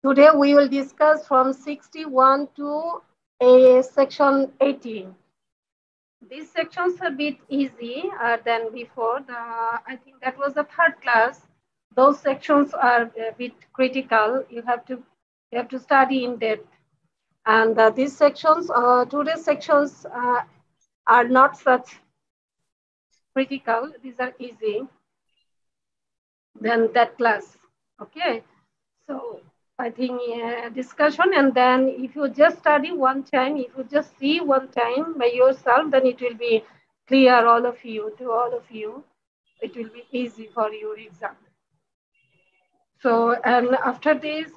Today we will discuss from 61 to section 18. These sections are a bit easy than before. I think that was the third class. Those sections are a bit critical. You have to study in depth. And these sections, today's sections are not such critical. These are easy than that class. Okay. So I think discussion, and then if you just study one time, if you just see one time by yourself, then it will be clear to all of you. It will be easy for your exam. So, and after these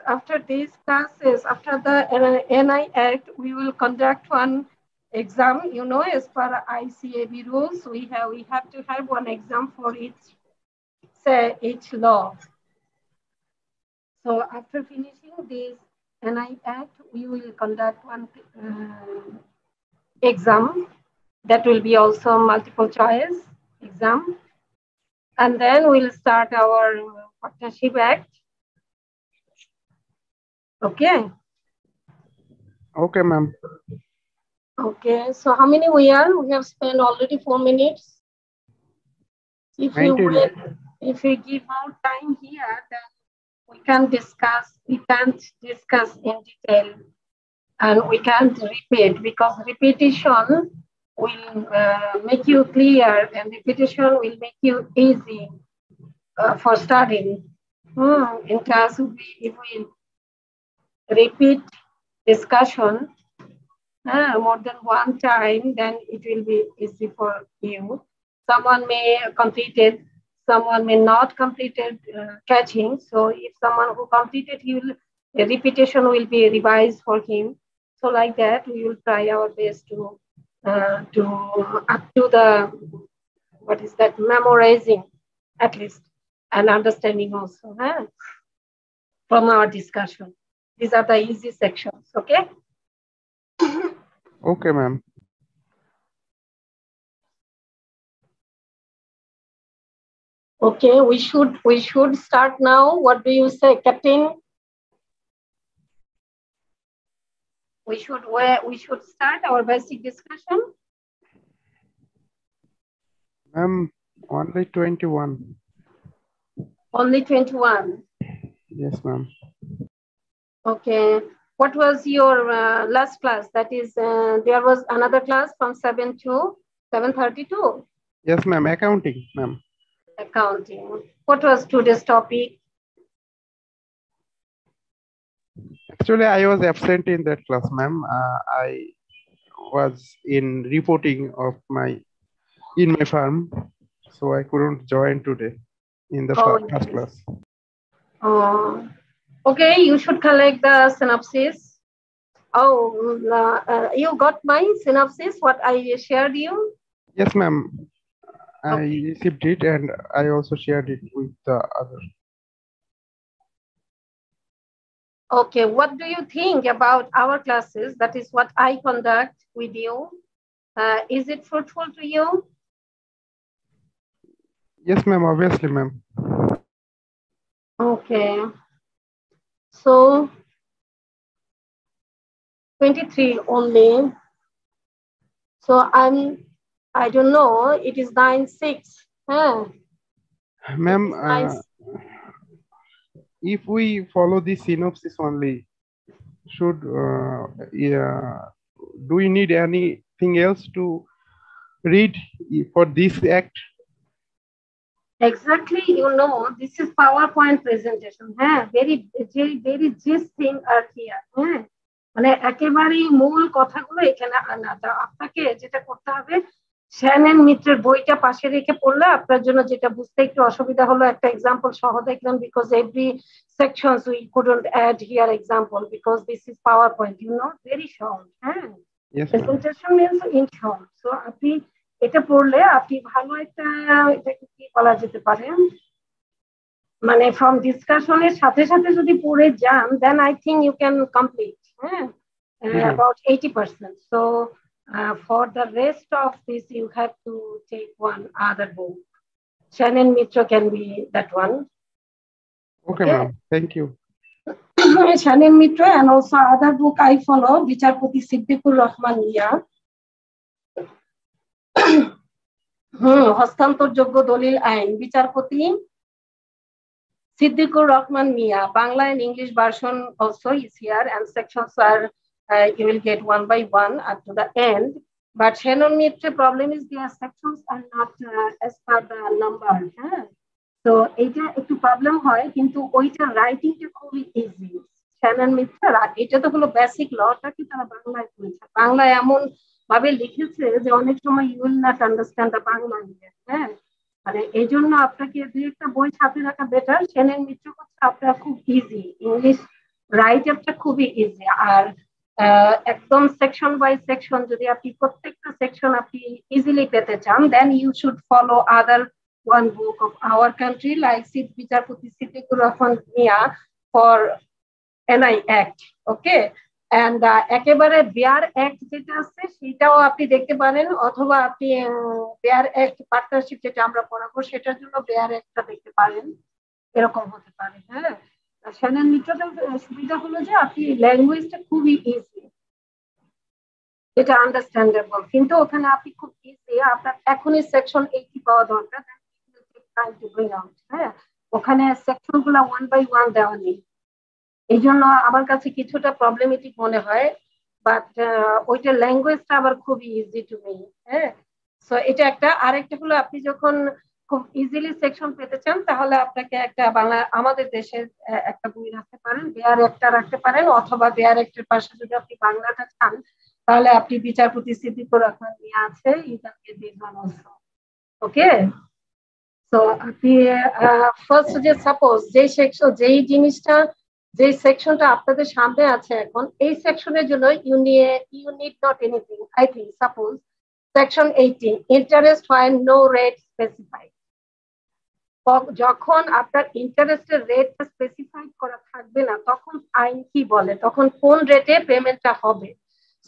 classes, after the NI Act, we will conduct one exam. You know, as per ICAB rules, we have to have one exam for each law. So after finishing this NI Act, we will conduct one exam that will be also multiple choice exam. And then we'll start our Partnership Act. Okay. Okay, ma'am. Okay, so how many we are? We have spent already 4 minutes. If we give more time here, then we can't discuss in detail, and we can't repeat, because repetition will make you clear, and repetition will make you easy for studying. In class, if we repeat discussion more than one time, then it will be easy for you. Someone may completed, someone may not completed catching. So if someone who completed, the repetition will be revised for him. So like that, we will try our best to up to the, what is that, memorizing at least, and understanding also from our discussion. These are the easy sections, okay? Okay, ma'am. Okay, we should start now. What do you say, Captain? We should start our basic discussion. Ma'am, only 21. Only 21. Yes, ma'am. Okay. What was your last class? That is, there was another class from 7 to 7:32. Yes, ma'am. Accounting, ma'am. Accounting. What was today's topic? Actually, I was absent in that class, ma'am. I was in reporting of in my farm, so I couldn't join today in the first class. Oh, okay. You should collect the synopsis. Oh, you got my synopsis, what I shared you? Yes, ma'am. I received it, and I also shared it with the other. Okay, what do you think about our classes? That is what I conduct with you. Is it fruitful to you? Yes, ma'am. Obviously, ma'am. Okay. So 23 only. So I don't know, it is 9:06. Ma'am, if we follow the synopsis only, do we need anything else to read for this act? Exactly, this is PowerPoint presentation. Very gist thing are here. মানে একেবারেই মূল কথাগুলো এখানে আনা। আপনাকে যেটা করতে হবে, শ্যানন মিত্রের বইটা পাশে রেখে পড়লে আপনার জন্য যেটা বুঝতে একটু অসুবিধা হলো, একটা এক্সাম্পল সহ দেখলাম, because every sections we couldn't add here example because this is PowerPoint, very short. Presentation means in short. So আপনি এটা পড়লে আপনি ভালো একটা, এটাকে কি বলা যেতে পারে, মানে ফ্রম ডিসকাশনের সাথে সাথে যদি পড়ে যান, then I think you can complete about 80%. So for the rest of this, you have to take one other book. Shannon Mitra can be that one. Okay, ma'am. Thank you. Shannon Mitra, and also other book I follow, বিচারপতি সিদ্দিকুর রহমান মিয়া, হস্তান্তরযোগ্য দলিল আইন, বিচারপতি সিদ্দিকুর রহমান মিয়া. Bangla and English version also is here, and sections are you will get one by one up to the end. But Shannon Mitra problem is their sections are not as per the number. So এটা একটু problem হয়, কিন্তু ওইটা রাইটিংটা খুবই easy. Shannon Mitra এটা তো হলো basic লটা কি তারা বাংলায় করেছে, বাংলায় এমন ভাবে লিখেছে যে অনেক সময় you will not understand the Bangla. মানে এই জন্য আপনাকে দুই একটা বই সাথে রাখা বেটার. Shannon Mitra হচ্ছে আপনার খুব ইজি, ইংলিশ রাইটারটা খুবই ইজি. আর একদম সেকশন বাই সেকশন যদি আপনি প্রত্যেকটা সেকশন আপনি ইজিলি পেতে চান, then you should follow other one book of our country like বিচারপতি Siddiqur Rahman Miah for NI Act. Okay, and একেবারে বেয়ার অ্যাক্ট যেটা আছে সেটাও আপনি দেখতে পারেন, অথবা আপনি বেয়ার অ্যাক্ট পার্টনারশিপ যেটা আমরা পড়াবো সেটার জন্য বেয়ার অ্যাক্টটা দেখতে পারেন, এরকম হতে পারে. Shannon Mitra's সুবিধা হলো যে আপনি ল্যাঙ্গুয়েজটা খুবই ইজি, এটা আন্ডারস্ট্যান্ডেবল, কিন্তু ওখানে আপনি খুব ইজি আপনার এখনই সেকশন 80 পাওয়া দরকার. ওখানে সেকশন গুলা 1 by 1 দেওয়া নেই, এই জন্য আমার কাছে কিছুটা প্রবলেমেটিক মনে হয়. বাট ওইটা ল্যাঙ্গুয়েজটা আবার খুবই ইজি টু মি. সো এটা একটা. আরেকটা হলো আপনি যখন খুব ইজিলি সেকশন পেতে চান তাহলে আপনাকে একটা বাংলা আমাদের দেশের একটা বই রাখতে পারেন, বেয়ার একটা রাখতে পারেন, অথবা বেয়ার একটার পাশে যদি আপনি বাংলাটা চান তাহলে আপনি বিচারপতি সিদ্দিকুর রহমান নিয়ে আছে, you can get this one also. Okay, তো আপনি ফার্স্ট যে সাপোজ যেই সেকশন যেই জিনিসটা যেই সেকশনটা আপনাদের সামনে আছে এখন, এই সেকশনের জন্য you need not anything. I think suppose section 18 interest হয় নো রেট স্পেসিফাইড. যখন আপনার ইন্টারেস্টের রেটটা স্পেসিফাইড করা থাকবে না তখন আইন কি বলে, তখন কোন রেটে পেমেন্টটা হবে.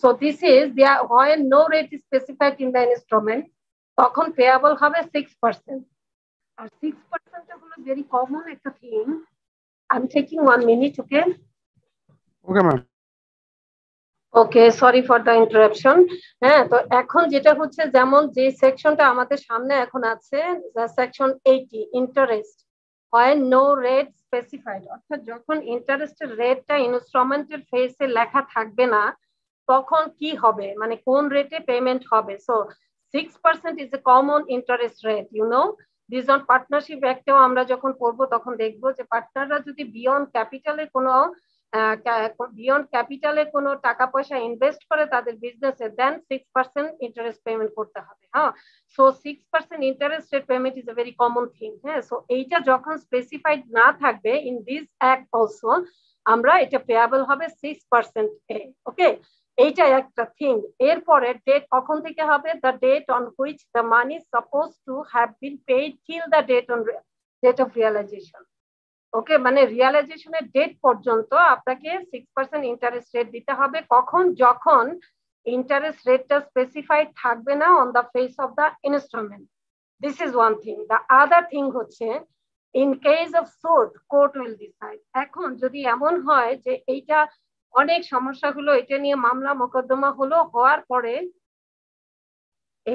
So this is there when no rate is specified in the instrument, তখন পেয়াবল হবে 6%. আর 6% হলো ভেরি কমন একটা thing. I'm taking 1 minute, okay? Okay, ma'am. Okay, sorry for the interruption. তো এখন যেটা হচ্ছে, যেমন যে সেকশনটা আমাদের সামনে এখন আছে সেকশন 80 ইন্টারেস্ট হয় নো রেট স্পেসিফাইড, অর্থাৎ যখন ইন্টারেস্টের রেটটা ইনস্ট্রুমেন্টের ফেসে লেখা থাকবে না তখন কি হবে, মানে কোন রেটে পেমেন্ট হবে. So 6% is a common interest rate. You know this on partnership অ্যাক্টেও আমরা যখন পড়বো তখন দেখবো যে পার্টনাররা যদি বিয়ন্ড ক্যাপিটালে কোনো টাকা পয়সা ইনভেস্ট করে তাদের বিজনেসে, দেন 6% ইন্টারেস্ট পেমেন্ট করতে হবে. So 6% interest rate payment is a very common thing. So এইটা যখন স্পেসিফাইড না থাকবে ইন দিস অ্যাক্ট অলসো, আমরা এটা পেয়াবল হবে 6% এ. ওকে, এইটা একটা থিং. এরপরে ডেট কখন থেকে হবে, the date on which the money suppose to have been paid till the date of realisation. Okay, মানে রিয়ালাইজেশনের ডেট পর্যন্ত আপনাকে 6% ইন্টারেস্ট রেট দিতে হবে. কখন, যখন ইন্টারেস্ট রেটটা স্পেসিফাইড থাকবে না on the face of the instrument. This is one thing. The other thing হচ্ছে in case of suit court will decide. এখন যদি এমন হয় যে এইটা অনেক সমস্যা হলো, এটা নিয়ে মামলা মোকদ্দমা হলো, হওয়ার পরে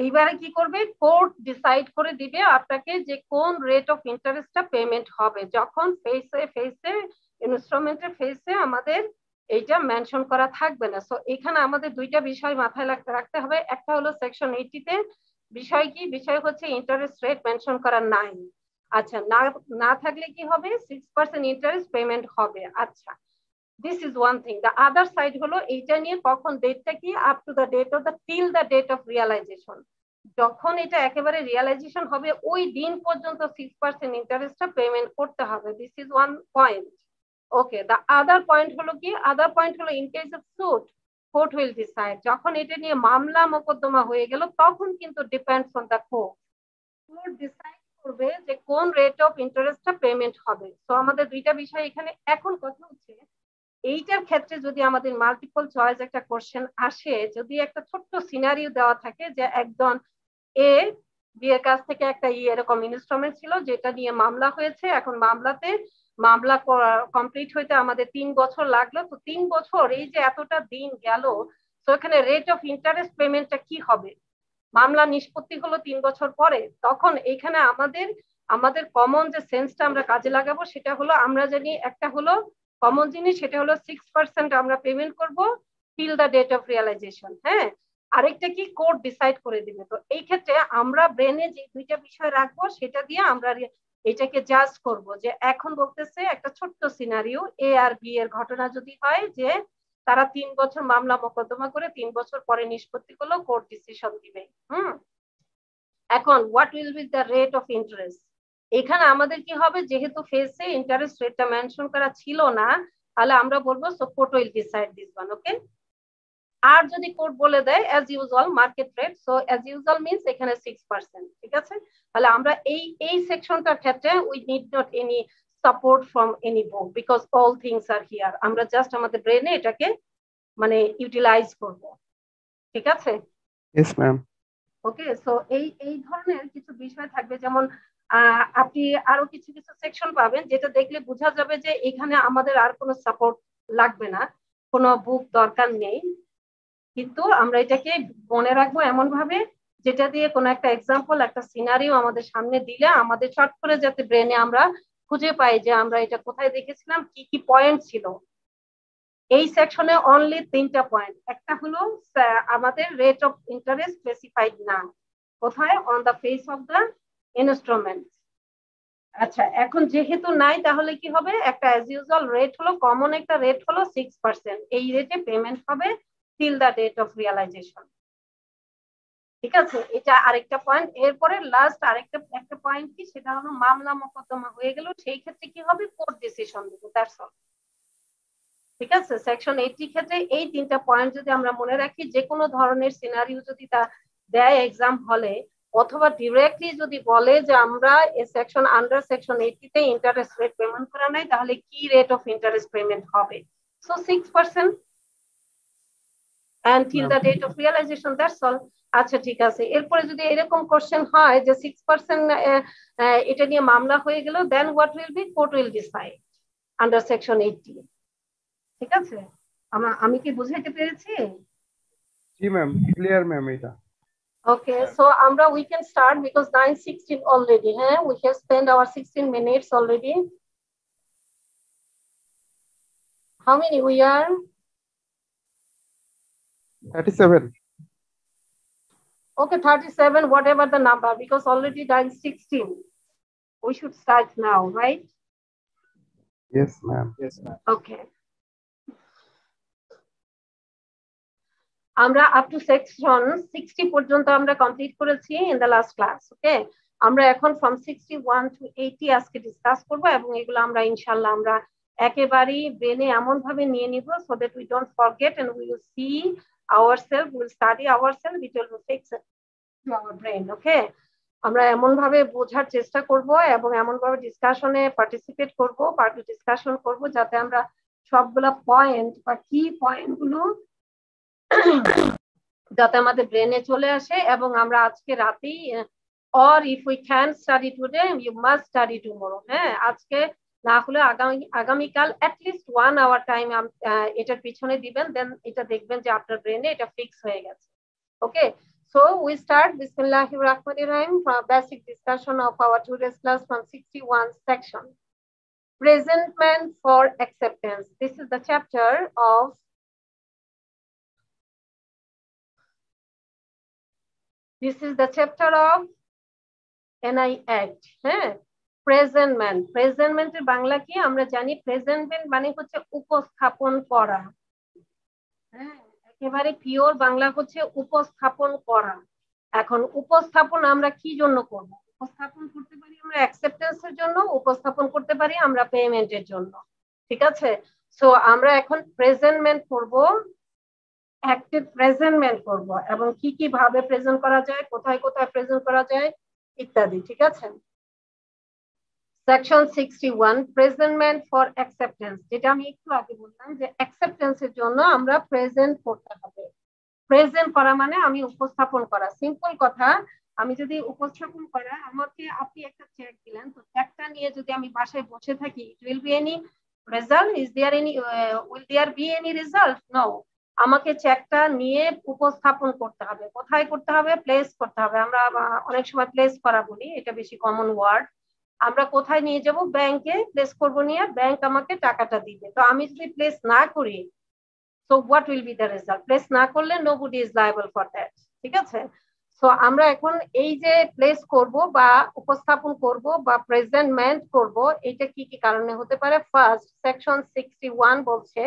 এইবারে কি করবে, কোর্ট ডিসাইড করে দিবে আপনাকে যে কোন রেট অফ ইন্টারেস্টটা পেমেন্ট হবে, যখন ফেসে ইনস্ট্রুমেন্টের ফেসে আমাদের এইটা মেনশন করা থাকবে না. সো এখানে আমাদের দুইটা বিষয় মাথায় রাখতে হবে. একটা হলো সেকশন 80 তে বিষয় কি, বিষয় হচ্ছে ইন্টারেস্ট রেট মেনশন করা নাই. আচ্ছা, না থাকলে কি হবে, 6% ইন্টারেস্ট পেমেন্ট হবে. আচ্ছা, this is one thing. The other side হলো এইটা নিয়ে কখন ডেটটা কি, up to the date of the till the date of realisation. যখন এটা একেবারে রিয়ালাইজেশন হবে ওই দিন পর্যন্ত 6% ইন্টারেস্টটা পেমেন্ট করতে হবে. This is one point. Okay, the other point হলো কি, আদার পয়েন্ট হলো in case of suit court will decide. যখন এটা নিয়ে মামলা মোকদ্দমা হয়ে গেল তখন কিন্তু depends on the court. Court decide করবে যে কোন রেট অফ ইন্টারেস্টটা পেমেন্ট হবে. তো আমাদের দুইটা বিষয় এখানে. এখন কথা হচ্ছে এইটার ক্ষেত্রে যদি আমাদের মাল্টিপল চয়েস একটা কোশ্চেন আসে, যদি একটা ছোট্ট সিনারিও দেওয়া থাকে যে একজন এ বিয়ের কাছ থেকে একটা এরকম ইনস্ট্রুমেন্ট ছিল যেটা নিয়ে মামলা হয়েছে, এখন মামলাতে মামলা কমপ্লিট হইতে আমাদের 3 বছর লাগলো, তো 3 বছর এই যে এতটা দিন গেল, তো এখানে রেট অফ ইন্টারেস্ট পেমেন্টটা কি হবে? মামলা নিষ্পত্তি হলো 3 বছর পরে, তখন এখানে আমাদের কমন যে সেন্সটা আমরা কাজে লাগাবো সেটা হলো, আমরা জানি একটা হলো কমন জিনিস, সেটা হলো 6% আমরা পেমেন্ট করব till the date of realisation. হ্যাঁ, আরেকটা কি কোর্ট ডিসাইড করে দিবে। তো এই ক্ষেত্রে আমরা ব্রেনে যে দুইটা বিষয় রাখবো সেটা দিয়ে আমরা এটাকে জাজ করব যে এখন বলতেছে একটা ছোট্ট সিনারিও, এ আর বি এর ঘটনা যদি হয় যে তারা 3 বছর মামলা মোকদ্দমা করে 3 বছর পরে নিষ্পত্তি করলো, কোর্ট ডিসিশন দিবে। এখন what will B the rate of interest? এখানে আমাদের কি হবে, যেহেতু ফেসে ইন্টারেস্ট রেটটা মেনশন করা ছিল না, তাহলে আমরা বলবো so court will decide this one. Okay, আর যদি কোর্ট বলে দেয় as usual market rate, so as usual means এখানে 6%। ঠিক আছে, তাহলে আমরা এই সেকশনটার ক্ষেত্রে we need not any support from any book because all things are here. আমরা জাস্ট আমাদের ব্রেনে এটাকে মানে ইউটিলাইজ করব। ঠিক আছে? Yes ma'am. ওকে, সো এই ধরনের কিছু বিষয় থাকবে, যেমন আপনি আরো কিছু কিছু সেকশন পাবেন যেটা দেখলে বোঝা যাবে যে এখানে আমাদের আর কোনো সাপোর্ট লাগবে না, কোনো বুক দরকার নেই, কিন্তু আমরা এটাকে মনে রাখবো এমন ভাবে যেটা দিয়ে কোনো একটা এক্সাম্পল, একটা সিনারিও আমাদের সামনে দিলে আমাদের চট করে যাতে ব্রেনে আমরা খুঁজে পাই যে আমরা এটা কোথায় দেখেছিলাম, কি কি পয়েন্ট ছিল। এই সেকশনে অনলি 3টা পয়েন্ট। একটা হলো আমাদের রেট অফ ইন্টারেস্ট স্পেসিফাইড না, কোথায়? On the face of the instrument. আচ্ছা, এখন যেহেতু নাই তাহলে কি হবে, একটা অ্যাজ ইউজুয়াল রেট হলো, কমন একটা রেট হলো 6%, এই রেটে পেমেন্ট হবে till the date of realisation. ঠিক আছে, এটা আরেকটা পয়েন্ট। এরপরে লাস্ট একটা পয়েন্ট কি, সেটা হলো মামলা মোকদ্দমা হয়ে গেল, সেই ক্ষেত্রে কি হবে, কোর্ট ডিসিশন দেবে, দ্যাটস অল। ঠিক আছে, সেকশন 80 ক্ষেত্রে এই 3টা পয়েন্ট যদি আমরা মনে রাখি, যে কোনো ধরনের সিনারিও যদি তা দেয় এক্সাম হলে, অথবা ডিরেক্টলি যদি বলে যে আমরা এই সেকশন আন্ডার সেকশন 80 তে ইন্টারেস্ট রেট পেমেন্ট করা নাই, তাহলে কি রেট অফ ইন্টারেস্ট পেমেন্ট হবে? So 6% and till the date of realization, that's all. আচ্ছা ঠিক আছে, এরপরে যদি এরকম কোশ্চেন হয় যে 6% এটা নিয়ে মামলা হয়ে গেল, then what will be, court will decide under section 80। ঠিক আছে, আমি কি বুঝাইতে পেরেছি? জি ম্যাম, ক্লিয়ার ম্যাম এটা। Okay, so we can start because 9:16 already. We have spent our 16 minutes already. How many we are? 37. Okay, 37, whatever the number, because already 9:16. We should start now, right? Yes ma'am. Yes ma'am. Okay. আমরা up to section 60 পর্যন্ত আমরা complete করেছি in the last class. ওকে, আমরা এখন from 61 two 80 আজকে discuss করব, এবং এগুলো আমরা ইনশাআল্লাহ আমরা একেবারেই ব্রেনে এমন ভাবে নিয়ে নিব so that we don't forget and we will see ourself, will study ourself, it will fix to our brain. Okay, আমরা এমন ভাবে বোঝার চেষ্টা করব এবং এমন ভাবে ডিসকাশনে পার্টিসিপেট করব, ডিসকাশন করব, যাতে আমরা সবগুলা পয়েন্ট বা কি পয়েন্টগুলো যাতে আমাদের ব্রেনে চলে আসে, এবং আমরা আজকে রাতেই, or if we can study today you must study tomorrow। হ্যাঁ, আজকে না হলে আগামীকাল অ্যাটলিস্ট 1 hour টাইম এটার পিছনে দিবেন, দেন এটা দেখবেন যে আপনার ব্রেনে এটা ফিক্স হয়ে গেছে। ওকে, so we start Bismillahir Rahmanir Rahim, basic discussion of our today's class from 61 section, presentment for acceptance. This is the chapter of NI Act। হ্যাঁ, প্রেজেন্টমেন্ট, প্রেজেন্টমেন্টের বাংলা কি আমরা জানি, প্রেজেন্টমেন্ট মানে হচ্ছে উপস্থাপন করা। হ্যাঁ, একেবারে পিওর বাংলা হচ্ছে উপস্থাপন করা। এখন উপস্থাপন আমরা কি জন্য করব? উপস্থাপন করতে পারি আমরা অ্যাকসেপ্টেন্সের জন্য, উপস্থাপন করতে পারি আমরা পেমেন্টের জন্য। ঠিক আছে, সো আমরা এখন প্রেজেন্টমেন্ট করব, অ্যাক্টিভ প্রেজেন্টমেন্ট করব, এবং কি কি ভাবে প্রেজেন্ট করা যায়, কোথায় কোথায় প্রেজেন্ট করা যায় ইত্যাদি। ঠিক আছে, সেকশন 61 প্রেজেন্টমেন্ট ফর অ্যাকসেপ্টেন্স, যেটা আমি একটু আগে বললাম যে অ্যাকসেপ্টেন্সের জন্য আমরা প্রেজেন্ট করতে হবে। প্রেজেন্ট করা মানে আমি উপস্থাপন করা, সিম্পল কথা, আমি যদি উপস্থাপন করা, আমাকে আপনি একটা চেক দিলেন, তো চেকটা নিয়ে যদি আমি বাসায় বসে থাকি, it will be any result? Is there any will there be any result? No. আমাকে চেকটা নিয়ে উপস্থাপন করতে হবে। কোথায় করতে হবে? প্লেস করতে হবে। আমরা অনেক সময় প্লেস করা বলি, এটা বেশি কমন ওয়ার্ড। আমরা কোথায় নিয়ে যাব? ব্যাংকে প্লেস করব, নিয়ে ব্যাংক আমাকে টাকাটা দিবে। তো আমি যদি প্লেস না করি, so what will be the result? Place না করলে nobody is liable for that, ঠিক আছে? সো আমরা এখন এই যে প্লেস করব বা উপস্থাপন করব বা প্রেজেন্টমেন্ট করব, এটা কি কি কারণে হতে পারে? ফার্স্ট, সেকশন 61 বলছে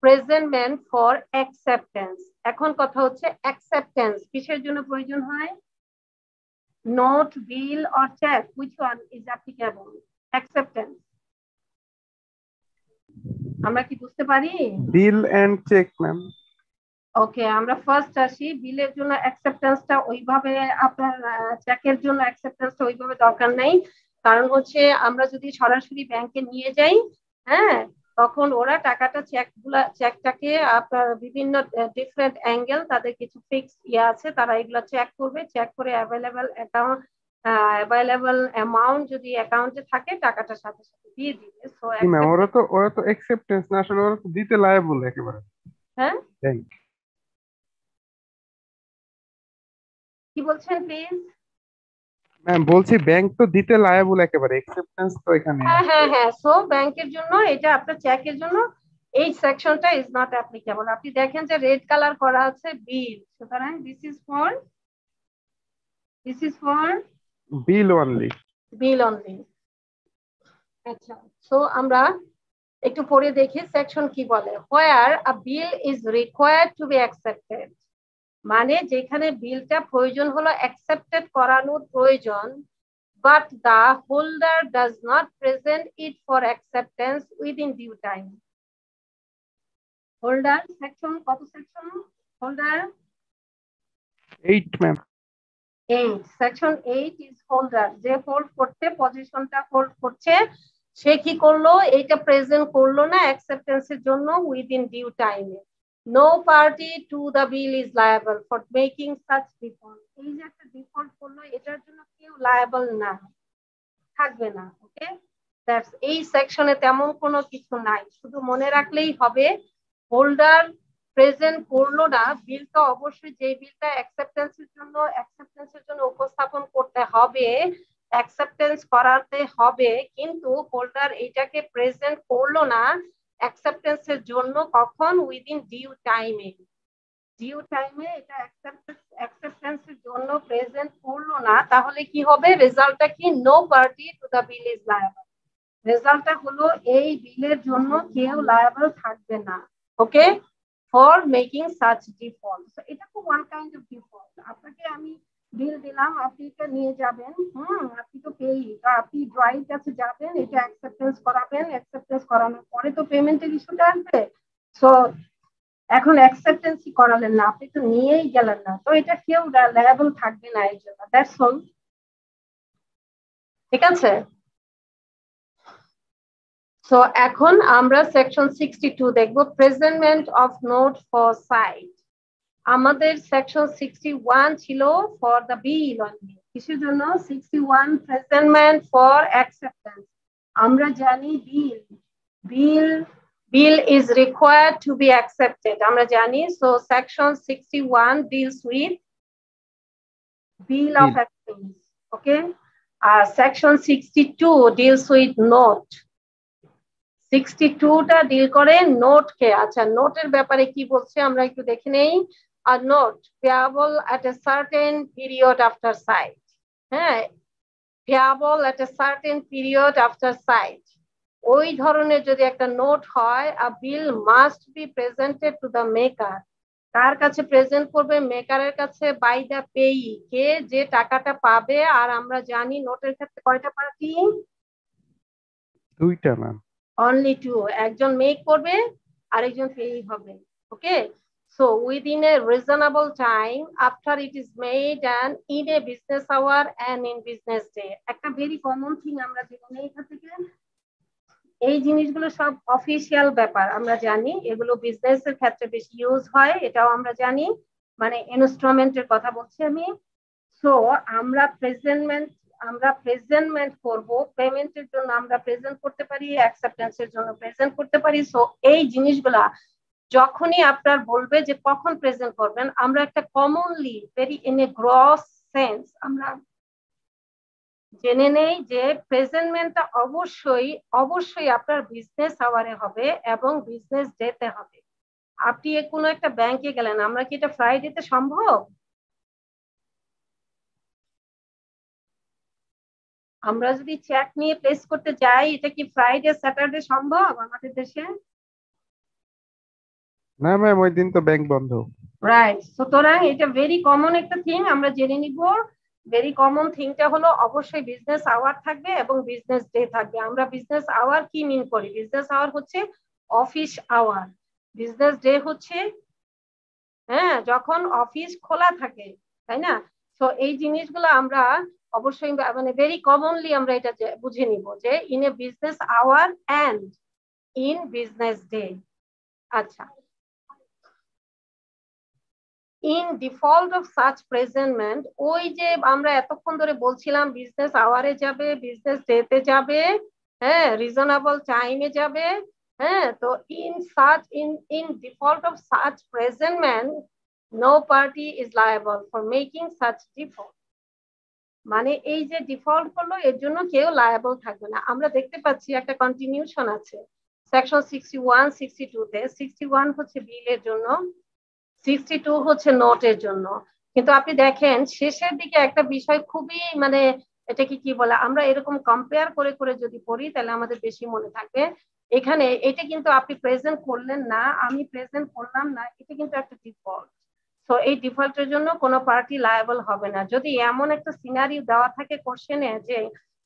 প্রেজেন্টমেন্ট ফর অ্যাকসেপ্টেন্স। এখন কথা হচ্ছে অ্যাকসেপ্টেন্স কিসের জন্য প্রয়োজন হয়? Note, bill or cheque, which one is applicable? Acceptance. আমরা কি বুঝতে পারি? Bill and cheque ma'am. Okay, আমরা ফার্স্ট আসি। বিলের জন্য অ্যাকসেপ্টেন্সটা ওইভাবে, আপনার চেকের জন্য অ্যাকসেপ্টেন্সটা ওইভাবে দরকার নেই। কারণ হচ্ছে আমরা যদি সরাসরি ব্যাংকে নিয়ে যাই, হ্যাঁ, তখন ওরা টাকাটা চেকটাকে আপনার বিভিন্ন ডিফারেন্ট অ্যাঙ্গেল, তাদের কিছু ফিক্স আছে, তারা এগুলো চেক করবে, চেক করে অ্যাভেলেবল অ্যামাউন্ট যদি অ্যাকাউন্টে থাকে, টাকাটা সাথে সাথে দিয়ে দিবে। সো ওরা তো অ্যাকসেপ্টেন্স না, আসলে ওরা তো দিতে লায়াবল একেবারে। হ্যাঁ, ব্যাংক। কি বলছেন প্লিজ? ম্যাম বলছি ব্যাংক তো দিতে লায়াবল একেবারে, অ্যাকসেপ্টেন্স তো এখানে। হ্যাঁ হ্যাঁ হ্যাঁ, সো ব্যাংকের জন্য এটা, আপনার চেকের জন্য এই সেকশনটা ইজ নট অ্যাপ্লিকেবল। আপনি দেখেন যে রেড কালার করা আছে বিল, সুতরাং this is for bill only. Bill only. আচ্ছা, সো আমরা একটু পরে দেখি সেকশন কি বলে। Where a bill is required to be accepted, মানে যেখানে বিলটা প্রয়োজন হলো অ্যাকসেপ্টেড করানোর প্রয়োজন, but the holder does not present it for acceptance within due time. Holder section, কত section? Holder 8 ma'am. 8, section 8 is holder, যে হোল্ড করতে, পজিশনটা হোল্ড করছে, সে কি করলো? এটা প্রেজেন্ট করলো না অ্যাকসেপ্টেন্সের জন্য উইদিন ডিউ টাইমে। No party to the bill is liable for making such default. এই যে একটা ডিফল্ট করলো, এটার জন্য কেউ লায়াবল না, থাকবে না। ওকে, দ্যাটস, এই সেকশনে তেমন কোনো কিছু নাই, শুধু মনে রাখলেই হবে হোল্ডার প্রেজেন্ট করলো না, বিলটা অবশ্যই, যে বিলটা অ্যাকসেপ্টেন্সের জন্য উপস্থাপন করতে হবে, অ্যাকসেপ্টেন্স করাতে হবে, কিন্তু হোল্ডার এটাকে প্রেজেন্ট করলো না অ্যাকসেপ্টেন্সের জন্য, কখন? উইদিন ডিউ টাইমে। ডিউ টাইমে এটা অ্যাকসেপ্টেন্সের জন্য প্রেজেন্ট করলো না, তাহলে কি হবে? রেজাল্টটা কি? No party to the bill is liable. রেজাল্টটা হলো এই বিলের জন্য কেউ লায়াবল থাকবে না। Okay, for making such default. এটা তো ওয়ান কাইন্ড অফ ডিফল্ট। আপনাকে আমি বিল দিলাম, আপনি এটা নিয়ে যাবেন, আপনি তো পেই, আপনি ড্রয়ের কাছে যাবেন, এটা অ্যাকসেপ্টেন্স করাবেন, অ্যাকসেপ্টেন্স করানোর পরে তো পেমেন্টের ইস্যুটা আসবে। সো এখন অ্যাকসেপ্টেন্সই করালেন না, আপনি তো নিয়েই গেলেন না, তো এটা কেউ লায়াবল থাকবে না এর জন্য। দ্যাটস অল, ঠিক আছে? সো এখন আমরা সেকশন 62 দেখব, প্রেজেন্টমেন্ট অফ নোট ফর সাইট। আমাদের সেকশন 61 ছিল ফর দ্য বিল অনলি। কিসের জন্য? 61 প্রেজেন্টমেন্ট ফর অ্যাকসেপ্টেন্স। আমরা জানি bill is required to be accepted, আমরা জানি। So section 61 deals with bill of acceptance. Okay, section 62 deals with note। 62টা deal করে নোটকে। আচ্ছা, নোটের ব্যাপারে কি বলছে আমরা একটু দেখে নেই। A note payable at a certain period after sight, হ্যাঁ, payable at a certain period after sight, ওই ধরনের যদি একটা নোট হয়, a bill must be presented to the maker। কার কাছে প্রেজেন্ট করবে? মেকারের কাছে, বাই দ্য পেই, কে যে টাকাটা পাবে। আর আমরা জানি নোটের ক্ষেত্রে কয়টা পার্টি? দুইটা ম্যাম। অনলি টু, একজন মেক করবে, আরেকজন পেই হবে। Okay, so within a reasonable time after it is made and in a business hour and in business day. একটা ভেরি কমন থিং আমরা জীবনে এখান থেকে, এই জিনিসগুলো সব অফিসিয়াল ব্যাপার, আমরা জানি এগুলো বিজনেসের ক্ষেত্রে বেশি ইউজ হয়, এটাও আমরা জানি, মানে ইনস্ট্রুমেন্টের কথা বলছি আমি। সো আমরা প্রেজেন্টমেন্ট করব, পেমেন্টের জন্য আমরা প্রেজেন্ট করতে পারি, অ্যাকসেপ্টেন্সের জন্য প্রেজেন্ট করতে পারি। সো এই জিনিসগুলা যখনই আপনার বলবে যে কখন প্রেজেন্ট করবেন, আমরা একটা commonly very in a gross sense আমরা জেনে নেই যে প্রেজেন্টমেন্টটা অবশ্যই অবশ্যই আপনার বিজনেস আওয়ারে হবে এবং বিজনেস ডেতে হবে। আপনি কোনো একটা ব্যাংকে গেলেন, আমরা কি এটা ফ্রাইডেতে সম্ভব? আমরা যদি চেক নিয়ে প্লেস করতে যাই, এটা কি ফ্রাইডে স্যাটারডে সম্ভব আমাদের দেশে? না ম্যাম, ওই দিন তো ব্যাংক বন্ধ। রাইট, সুতরাং এটা ভেরি কমন একটা থিং, আমরা জেনে নিব। ভেরি কমন থিংটা হলো অবশ্যই বিজনেস আওয়ার থাকবে এবং বিজনেস ডে থাকবে। আমরা বিজনেস আওয়ার কি মিন করি? বিজনেস আওয়ার হচ্ছে অফিস আওয়ার, বিজনেস ডে হচ্ছে যখন অফিস খোলা থাকে, তাই না? তো এই জিনিসগুলো আমরা অবশ্যই মানে ভেরি কমনলি আমরা এটা বুঝে নিব যে in a business hour and in business day. আচ্ছা, in default of such presentment, ওই যে আমরা এতক্ষণ ধরে বলছিলাম বিজনেস আওয়ারে যাবে, বিজনেস ডেতে যাবে, রিজনেবল টাইমে যাবে। তো in default of such presentment no party is liable for making such default. মানে এই যে ডিফল্ট করলো এর জন্য কেউ লায়েবল থাকবে না। আমরা দেখতে পাচ্ছি একটা কন্টিনিউশন আছে সেকশন 61 62 তে। 61 হচ্ছে বিলের জন্য, 62 হচ্ছে নোটের জন্য। কিন্তু আপনি দেখেন শেষের দিকে একটা বিষয় খুবই মানে এটাকে কি বলে, আমরা এরকম কম্পেয়ার করে করে যদি পড়ি তাহলে আমাদের বেশি মনে থাকবে। এখানে এটা কিন্তু আপনি প্রেজেন্ট করলেন না, আমি প্রেজেন্ট করলাম না, এটা কিন্তু একটা ডিফল্ট। তো এই ডিফল্টের জন্য কোনো পার্টি লায়েবল হবে না। যদি এমন একটা সিনারিও দেওয়া থাকে কোশ্চেনে যে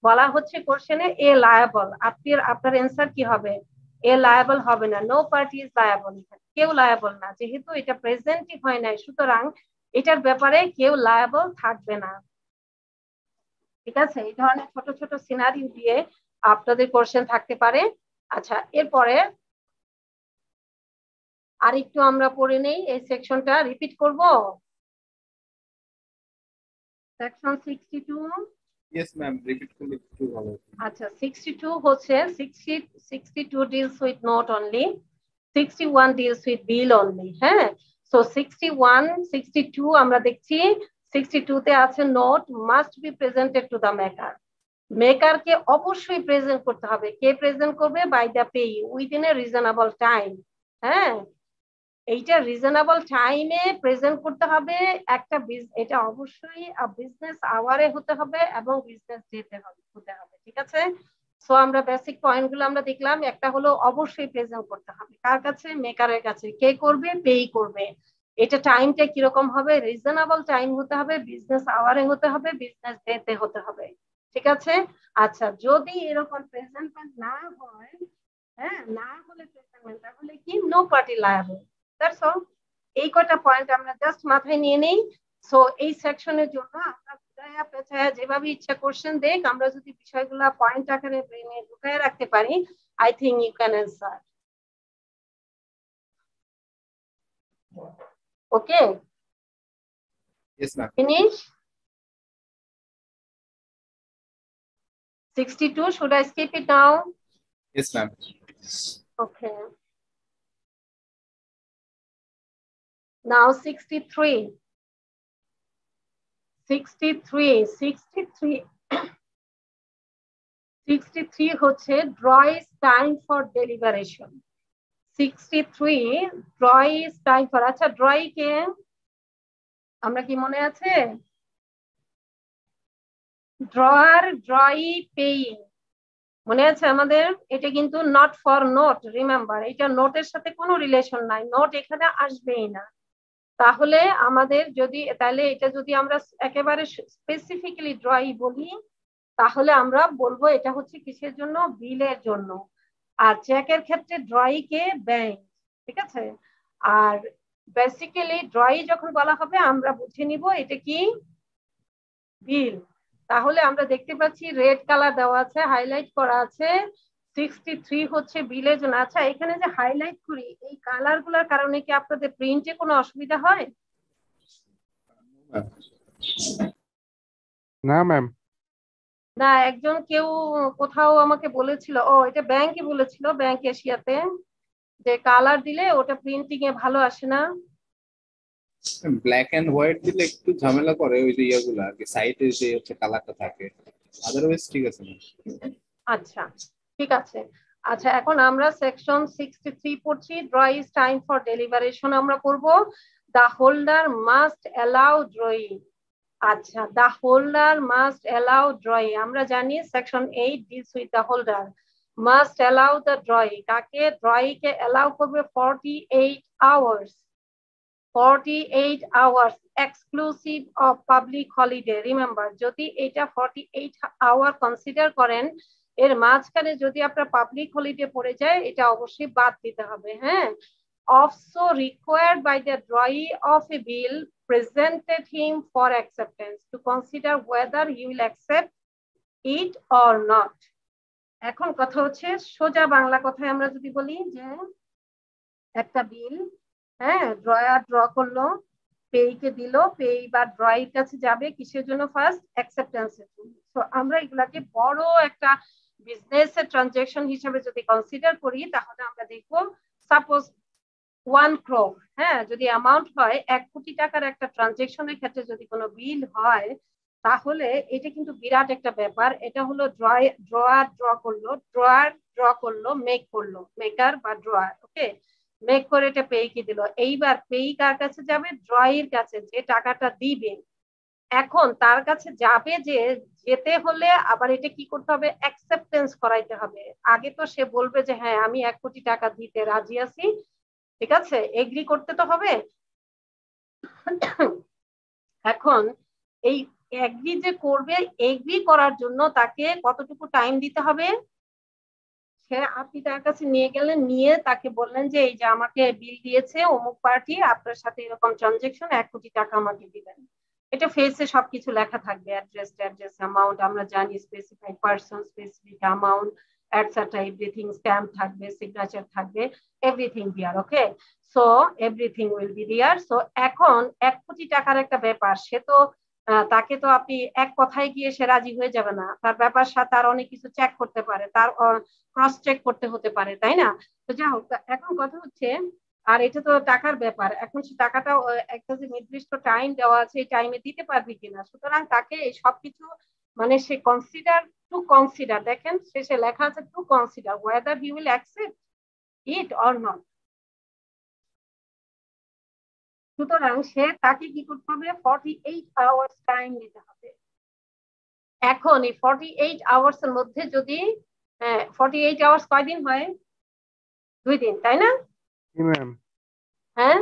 বলা হচ্ছে কোশ্চেনে এ লায়েবল, আপনার অ্যান্সার কি হবে? এ লায়েবল হবে না, নো পার্টি ইজ লায়েবল, কেউ লায়েবল না। যেহেতু এটা প্রেজেন্টই হয় নাই, সুতরাং এটার ব্যাপারে কেউ লায়েবল থাকবে না। ঠিক আছে, এই ধরনের ছোট ছোট সিনারিও দিয়ে আপনাদের কোশ্চেন থাকতে পারে। আচ্ছা, এরপরে আরেকটু আমরা পড়ে নেই, এই সেকশনটা রিপিট করব। সেকশন 62। Yes, ma'am. Repeat করলে একটু ভালো হতো। আচ্ছা, 62 হচ্ছে 62 deals with note only, 61 deals with bill only। হ্যাঁ, সো 61 62 আমরা দেখছি 62 তে আছে note must be presented to the maker. মেকারকে অবশ্যই প্রেজেন্ট করতে হবে। কে প্রেজেন্ট করবে? By the payee within a reasonable time. হ্যাঁ, এইটা রিজনেবল টাইমে প্রেজেন্ট করতে হবে। একটা এটা অবশ্যই বিজনেস আওয়ারে হতে হবে এবং বিজনেস ডেতে হতে হবে। ঠিক আছে, সো আমরা বেসিক পয়েন্ট গুলো আমরা দেখলাম। একটা হলো অবশ্যই প্রেজেন্ট করতে হবে কার কাছে? মেকারের কাছে। কে করবে? পেই করবে। এটা টাইমটা কিরকম হবে? রিজনেবল টাইম হতে হবে, বিজনেস আওয়ারে হতে হবে, বিজনেস ডেতে হতে হবে। ঠিক আছে, আচ্ছা, যদি এরকম প্রেজেন্টমেন্ট না হয়, না হলে প্রেজেন্টমেন্ট, তাহলে কি no party liable. That's all. এই কয়টা পয়েন্ট আমরা জাস্ট মাথায় নিয়ে নেই। সো এই সেকশনের জন্য আমরা বুঝায়া পেঁচায়া যেভাবে ইচ্ছা কোশ্চেন দেখ, আমরা যদি বিষয়গুলো পয়েন্ট আকারে ব্রেনে ঢুকায় রাখতে পারি, I think you can answer. Okay, Yes, ma'am. Finish. 62, should I skip it now? Yes, ma'am. Okay. Now 63. 63 হচ্ছে draw is time for deliberation। 63 draw is time for, আচ্ছা draw কে আমরা কি মনে আছে? ড্রয়ার, ড্রই, পেইং মনে আছে আমাদের? এটা কিন্তু নট ফর নোট, রিমেম্বার, এটা নোটের সাথে কোনো রিলেশন নাই, নোট এখানে আসবেই না। তাহলে আমাদের যদি তাহলে এটা যদি আমরা একেবারে স্পেসিফিক্যালি ড্রই বলি, তাহলে আমরা বলবো এটা হচ্ছে কিসের জন্য? বিলের জন্য। আর চেকের ক্ষেত্রে ড্রই কে? ব্যাংক। ঠিক আছে, আর বেসিক্যালি ড্রই যখন বলা হবে আমরা বুঝে নিব এটা কি? বিল। তাহলে আমরা দেখতে পাচ্ছি রেড কালার দেওয়া আছে, হাইলাইট করা আছে। 63 হচ্ছে বিলের জন্য। আচ্ছা, এখানে যে হাইলাইট করি এই কালার গুলার কারণে কি আপনাদের প্রিন্টে কোনো অসুবিধা হয়? না ম্যাম। না, একজন কেউ কোথাও আমাকে বলেছিল, ও এটা ব্যাংকে বলেছিল, ব্যাংক এশিয়াতে, যে কালার দিলে ওটা প্রিন্টিং এ ভালো আসে না। ব্ল্যাক এন্ড হোয়াইট দিলে একটু ঝামেলা করে ওই যে ইয়াগুলো আর কি, সাইডে যে হচ্ছে কালারটা থাকে, আদারওয়াইজ ঠিক আছে না। আচ্ছা, ঠিক আছে। আচ্ছা, এখন আমরা সেকশন 63 পড়ছি, ড্রয়িং টাইম ফর ডেলিভারেশন আমরা পড়ব। The holder must allow drawing. আচ্ছা, the holder must allow drawing, আমরা জানি section 8 deals with the holder must allow the drawing. কাকে ড্রয়িং কে অ্যালাউ করবে? 48 hours, 48 hours exclusive of public holiday. Remember, যদি এটা 48 আওয়ার কনসিডার করেন, এর মাঝখানে যদি আপনার পাবলিক হলিডে পড়ে যায়, এটা অবশ্যই বাদ দিতে হবে। হ্যাঁ, also required by the drawee of a bill presented him for acceptance to consider whether he will accept it or not. এখন কথা হচ্ছে, সোজা বাংলা কথায় আমরা যদি বলি যে একটা বিল, হ্যাঁ, ড্রয়ার ড্র করলো, পেইকে দিল, পেই বা ড্রয়ের কাছে যাবে কিসের জন্য? ফার্স্ট অ্যাকসেপ্টেন্সের জন্য। তো আমরা এগুলাকে বড় একটা বিজনেস এর ট্রানজাকশন হিসেবে যদি কনসিডার করি, তাহলে আমরা দেখবো সাপোজ 1 crore, হ্যাঁ, যদি অ্যামাউন্ট হয় 1 কোটি টাকার একটা ট্রানজাকশনের ক্ষেত্রে যদি কোনো বিল হয়, তাহলে এটা কিন্তু বিরাট একটা ব্যাপার। এটা হলো ড্রয়ার ড্র করলো, মেক করলো, মেকার বা ড্রয়ার, ওকে, মেক করে এটা পেই কি দিল। এইবার পেই কার কাছে যাবে? ড্রয়ের কাছে, যে টাকাটা দিবে। এখন তার কাছে যাবে, যে যেতে হলে আবার এটা কি করতে হবে? অ্যাকসেপ্টেন্স করাইতে হবে। আগে তো সে বলবে যে হ্যাঁ আমি 1 কোটি টাকা দিতে রাজি আছি, ঠিক আছে, এগ্রি করতে তো হবে। এখন এই এগ্রি যে করবে, এগ্রি করার জন্য তাকে কতটুকু টাইম দিতে হবে? সে, আপনি তার কাছে নিয়ে গেলেন, নিয়ে তাকে বললেন যে এই যে আমাকে বিল দিয়েছে অমুক পার্টি, আপনার সাথে এরকম ট্রানজেকশন, 1 কোটি টাকা আমাকে দিবেন। এটা ফেসে সবকিছু লেখা থাকবে, অ্যাড্রেস, অ্যামাউন্ট, আমরা জানি specified person, specific amount, etcetera, everything, stamp থাকবে, সিগনেচার থাকবে, everything there, okay. So everything will be there. So এখন 1 কোটি টাকার একটা ব্যাপার, সে তো তাকে তো আপনি এক কথায় গিয়ে সে রাজি হয়ে যাবে না, তার ব্যাপার সাথে তার অনেক কিছু চেক করতে পারে, তার ক্রস চেক করতে হতে পারে, তাই না? তো যাই হোক, এখন কথা হচ্ছে, আর এটা তো টাকার ব্যাপার, এখন সে টাকাটা একটা যে নির্দিষ্ট টাইম দেওয়া আছে, এই টাইমে দিতে পারবে কিনা। সুতরাং তাকে এই সবকিছু, মানে সে কনসিডার, দেখেন শেষে লেখা আছে two consider whether he will accept it or not. সুতরাং সে, তাকে কি করতে হবে? 48 আওয়ার্স টাইম দিতে হবে। এখন এই 48 আওয়ার্স এর মধ্যে যদি 48 আওয়ার্স কয়দিন হয়? 2 দিন, তাই না? জি ম্যাম। হ্যাঁ,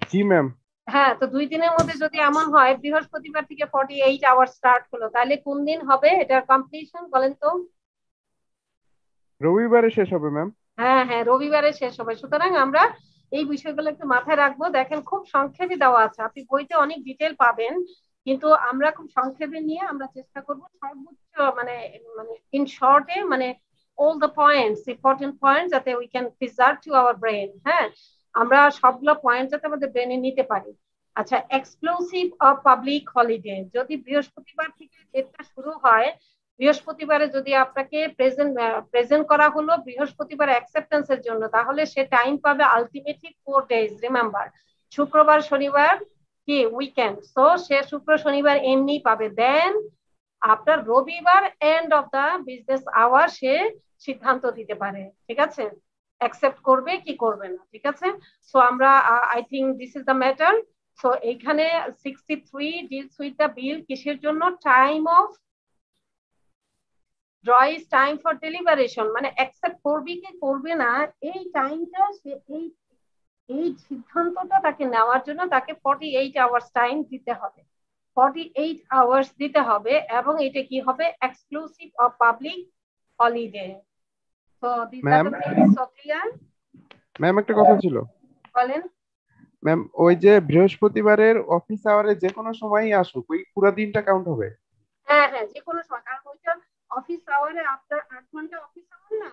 জি ম্যাম। হ্যাঁ, তো 2 দিনের মধ্যে যদি এমন হয় বৃহস্পতিবার থেকে 48 আওয়ার স্টার্ট হলো, তাহলে কোন দিন হবে এটার কমপ্লিশন বলেন তো? রবিবারে শেষ হবে ম্যাম। হ্যাঁ হ্যাঁ, রবিবারে শেষ হবে। সুতরাং আমরা এই বিষয়গুলো একটু মাথায় রাখবো। দেখেন খুব সংক্ষেপে দেওয়া আছে, আপনি বইতে অনেক ডিটেল পাবেন, কিন্তু আমরা খুব সংক্ষেপে নিয়ে আমরা চেষ্টা করব সর্বোচ্চ, মানে মানে ইন শর্টে, মানে all the points, important point, যাতে we can preserve to our brain. হ্যাঁ, আমরা সবগুলো পয়েন্ট যাতে আমাদের ব্রেনে নিতে পারি। আচ্ছা, এক্সক্লুসিভ অফ পাবলিক হলিডে, যদি বৃহস্পতিবার থেকে ডেটটা শুরু হয়, বৃহস্পতিবারে যদি আপনাকে প্রেজেন্ট করা হলো বৃহস্পতিবার অ্যাকসেপ্টেন্সের জন্য, তাহলে সে টাইম পাবে আলটিমেটলি 4 ডেজ। রিমেম্বার, শুক্রবার শনিবার কি উইকেন্ড, সো সে শুক্র শনিবার এমনি পাবে। দেন আপনার রবিবার end of the business hour সে সিদ্ধান্ত দিতে পারে, ঠিক আছে, অ্যাকসেপ্ট করবে কি করবে না, ঠিক আছে। সো আমরা, I think this is the matter. So এইখানে 63 ডিলস উইথ দ্য বিল কিসের জন্য? Time of draw is time for deliberation, মানে অ্যাকসেপ্ট করবে কি করবে না, এই টাইমটা সে, এই সিদ্ধান্তটা তাকে নেওয়ার জন্য তাকে 48 আওয়ার্স টাইম দিতে হবে, 48 আওয়ার্স দিতে হবে। এবং এটা কি হবে? Exclusive of public holiday. So this আর ma'am. The things. So clear? Ma'am একটা কথা ছিল। বলেন। ম্যাম, ওই যে বৃহস্পতিবারের অফিস আওয়ারে যে কোনো সময়ই আসুক, ওই পুরো দিনটা কাউন্ট হবে? হ্যাঁ হ্যাঁ, যে কোনো সময়, কারণ ওইটা অফিস আওয়ারে আপনার 8 ঘন্টা অফিস আওয়ার না,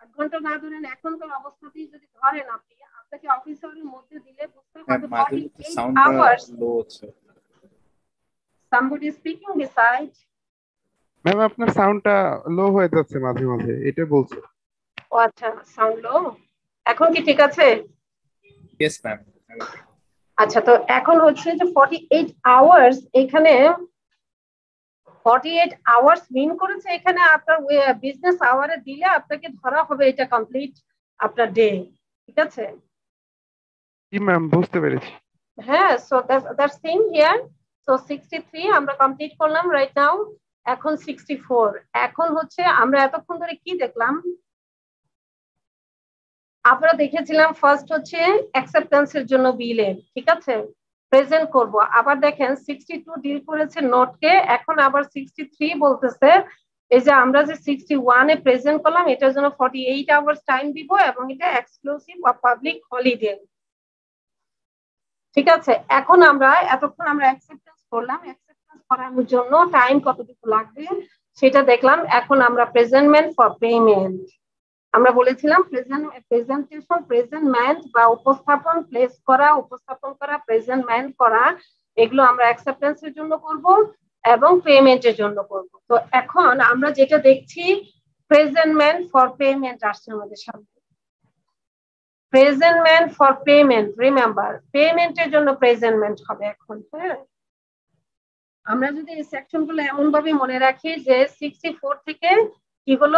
8 ঘন্টা না ধরেন, এখনকার অবস্থাতেই যদি ধরেন আপনি, আপনাকে অফিস আওয়ারের মধ্যে দিলে বুঝতে হ্যাঁ, হবে মাঝে মধ্যে 48 সাউন্ডটা আওয়ার্স। লো হচ্ছে। Somebody speaking beside? ম্যাম আপনার সাউন্ডটা লো হয়ে যাচ্ছে মাঝে মাঝে, এটা বলছে। ও আচ্ছা, সাউন্ড লো। এখন কি ঠিক আছে? Yes ma'am. আচ্ছা, তো এখন হচ্ছে যে 48 আওয়ার্স, এখানে 48 আওয়ার্স মিন করেছে এখানে আপনার বিজনেস আওয়ারে দিলে আপনাকে ধরা হবে এটা কমপ্লিট আপনার ডে, ঠিক আছে? জি ম্যাম, বুঝতে পেরেছি। হ্যাঁ, so that's Singh here. So 63 আমরা কমপ্লিট করলাম রাইট নাও। এখন 64। এখন হচ্ছে আমরা এতক্ষণ ধরে কি দেখলাম? আমরা দেখেছিলাম ফার্স্ট হচ্ছে অ্যাকসেপ্টেন্সের জন্য বিলের, ঠিক আছে, প্রেজেন্ট করব। আবার দেখেন 62 ডিল করেছে নোটকে, এখন আবার 63 বলতেছে এই যে আমরা যে 61 এ প্রেজেন্ট করলাম এটার জন্য 48 আওয়ার্স টাইম দিব এবং এটা এক্সক্লুসিভ বা পাবলিক হলিডে, ঠিক আছে? এখন আমরা এতক্ষণ আমরা অ্যাকসেপ্টেন্স করলাম, অ্যাকসেপ্টেন্স করানোর জন্য টাইম কতটুকু লাগবে সেটা দেখলাম। এখন আমরা প্রেজেন্টমেন্ট ফর পেমেন্ট, আমরা বলেছিলাম প্রেজেন্টেশন, প্রেজেন্টমেন্ট বা উপস্থাপন, প্লেস করা, উপস্থাপন করা, প্রেজেন্টমেন্ট করা, এগুলো আমরা অ্যাকসেপ্টেন্সের জন্য করব এবং পেমেন্টের জন্য করব। তো এখন আমরা যেটা দেখছি প্রেজেন্টমেন্ট ফর পেমেন্ট আসছে আমাদের সামনে। প্রেজেন্টমেন্ট ফর পেমেন্ট, রিমেম্বার পেমেন্টের জন্য প্রেজেন্টমেন্ট হবে এখন। হ্যাঁ, আমরা যদি এই সেকশনগুলো এমন ভাবে মনে রাখি যে 64 থেকে কি হলো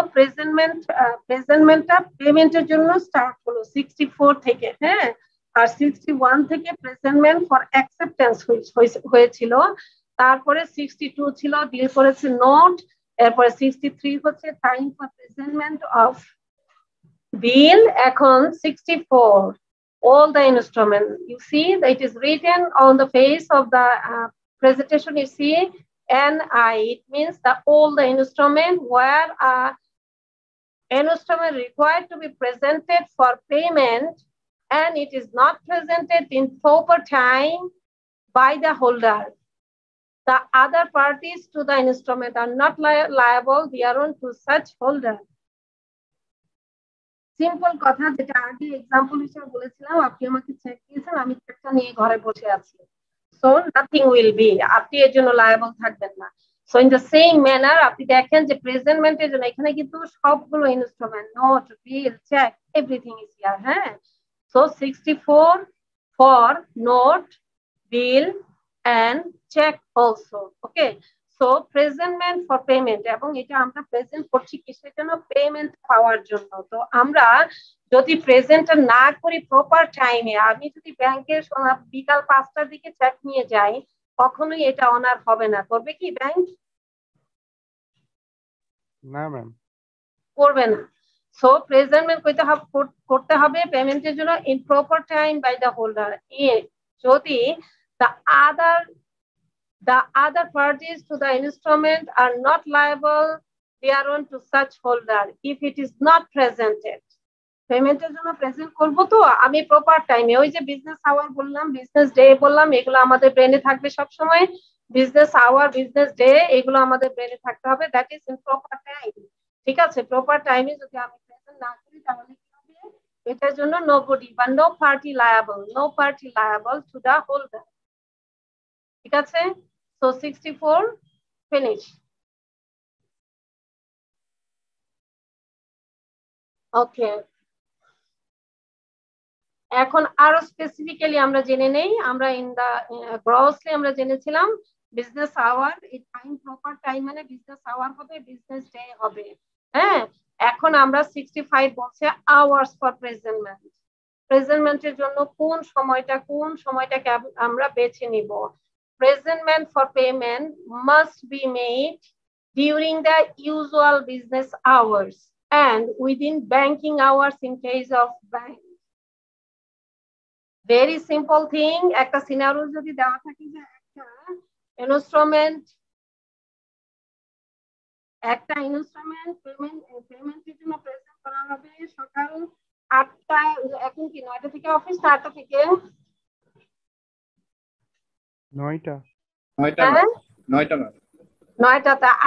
প্রেজেন্টমেন্টটা পেমেন্টের জন্য স্টার্ট হলো 64 থেকে, হ্যাঁ, আর 61 থেকে প্রেজেন্টমেন্ট ফর অ্যাকসেপ্টেন্স হয়েছিল, তারপরে 62 ছিল ডিল করেছে নোট, এরপরে 63 হচ্ছে টাইম ফর প্রেজেন্টমেন্ট অফ bill, এখন 64 all the instrument you see that it is written on the face of the presentation. You see NI, it means the all the instrument where instrument required to be presented for payment and it is not presented in proper time by the holder, the other parties to the instrument are not liable thereon to such holder. Simple কথা, যেটা আগে example হিসেবে বলেছিলাম, আপনি আমাকে check দিয়েছেন, আমি চেকটা নিয়ে ঘরে বসে আছি, সো নাথিং উইল বি, আপনি এর জন্য লায়াবল থাকবেন না। So in the same manner আপনি দেখেন যে প্রেজেন্টমেন্টের জন্য এখানে কিন্তু সবগুলো instrument, note, bill, cheque, everything is here. হ্যাঁ, so 64 for note, bill and cheque also. Okay, so presentment for payment, এবং এটা আমরা প্রেজেন্ট করছি কিসের জন্য? পেমেন্ট পাওয়ার জন্য। তো আমরা যদি প্রেজেন্টটা না করি প্রপার টাইমে, আমি যদি ব্যাংকের বিকাল 5টার দিকে চেক নিয়ে যাই, কখনোই এটা অনার হবে না। করবে কি ব্যাংক? না ম্যাম, করবে না। সো প্রেজেন্টমেন্ট করতে হবে পেমেন্টের জন্য in proper time by the holder. যদি the other parties to the instrument are not liable thereon to such holder if it is not presented. পেমেন্টের জন্য প্রেজেন্ট করব, তো আমি প্রপার টাইমে, ওই যে বিজনেস আওয়ার বললাম, বিজনেস ডে বললাম, এগুলো আমাদের ব্রেনে থাকবে সব সময়। বিজনেস আওয়ার, বিজনেস ডে, এগুলো আমাদের ব্রেনে থাকতে হবে, that is in proper time, ঠিক আছে? প্রপার টাইমে যদি আমি প্রেজেন্ট না করি তাহলে কি হবে? এটার জন্য নোবডি বা no party liable to the holder, ঠিক আছে? So 64 finish. Okay. এখন আরো স্পেসিফিক্যালি আমরা জেনে নেই, আমরা ইন দা গ্রসলি আমরা জেনেছিলাম বিজনেস আওয়ার, এই টাইম প্রপার টাইম মানে বিজনেস আওয়ার হবে, বিজনেস ডে হবে। হ্যাঁ, এখন আমরা 65 বলছে আওয়ার্স ফর প্রেজেন্টমেন্ট। প্রেজেন্টমেন্টের জন্য কোন সময়টাকে আমরা বেছে নিব? Presentment for payment must be made during the usual business hours and within banking hours in case of bank. Very simple thing. একটা সিনারিও যদি দেওয়া থাকে যে একটা ইনস্ট্রুমেন্ট পেমেন্টের জন্য প্রেজেন্ট করা হবে সকাল 8টায়, এখন কি 9টা থেকে অফিস, 8টা থেকে 9টা। 9টা,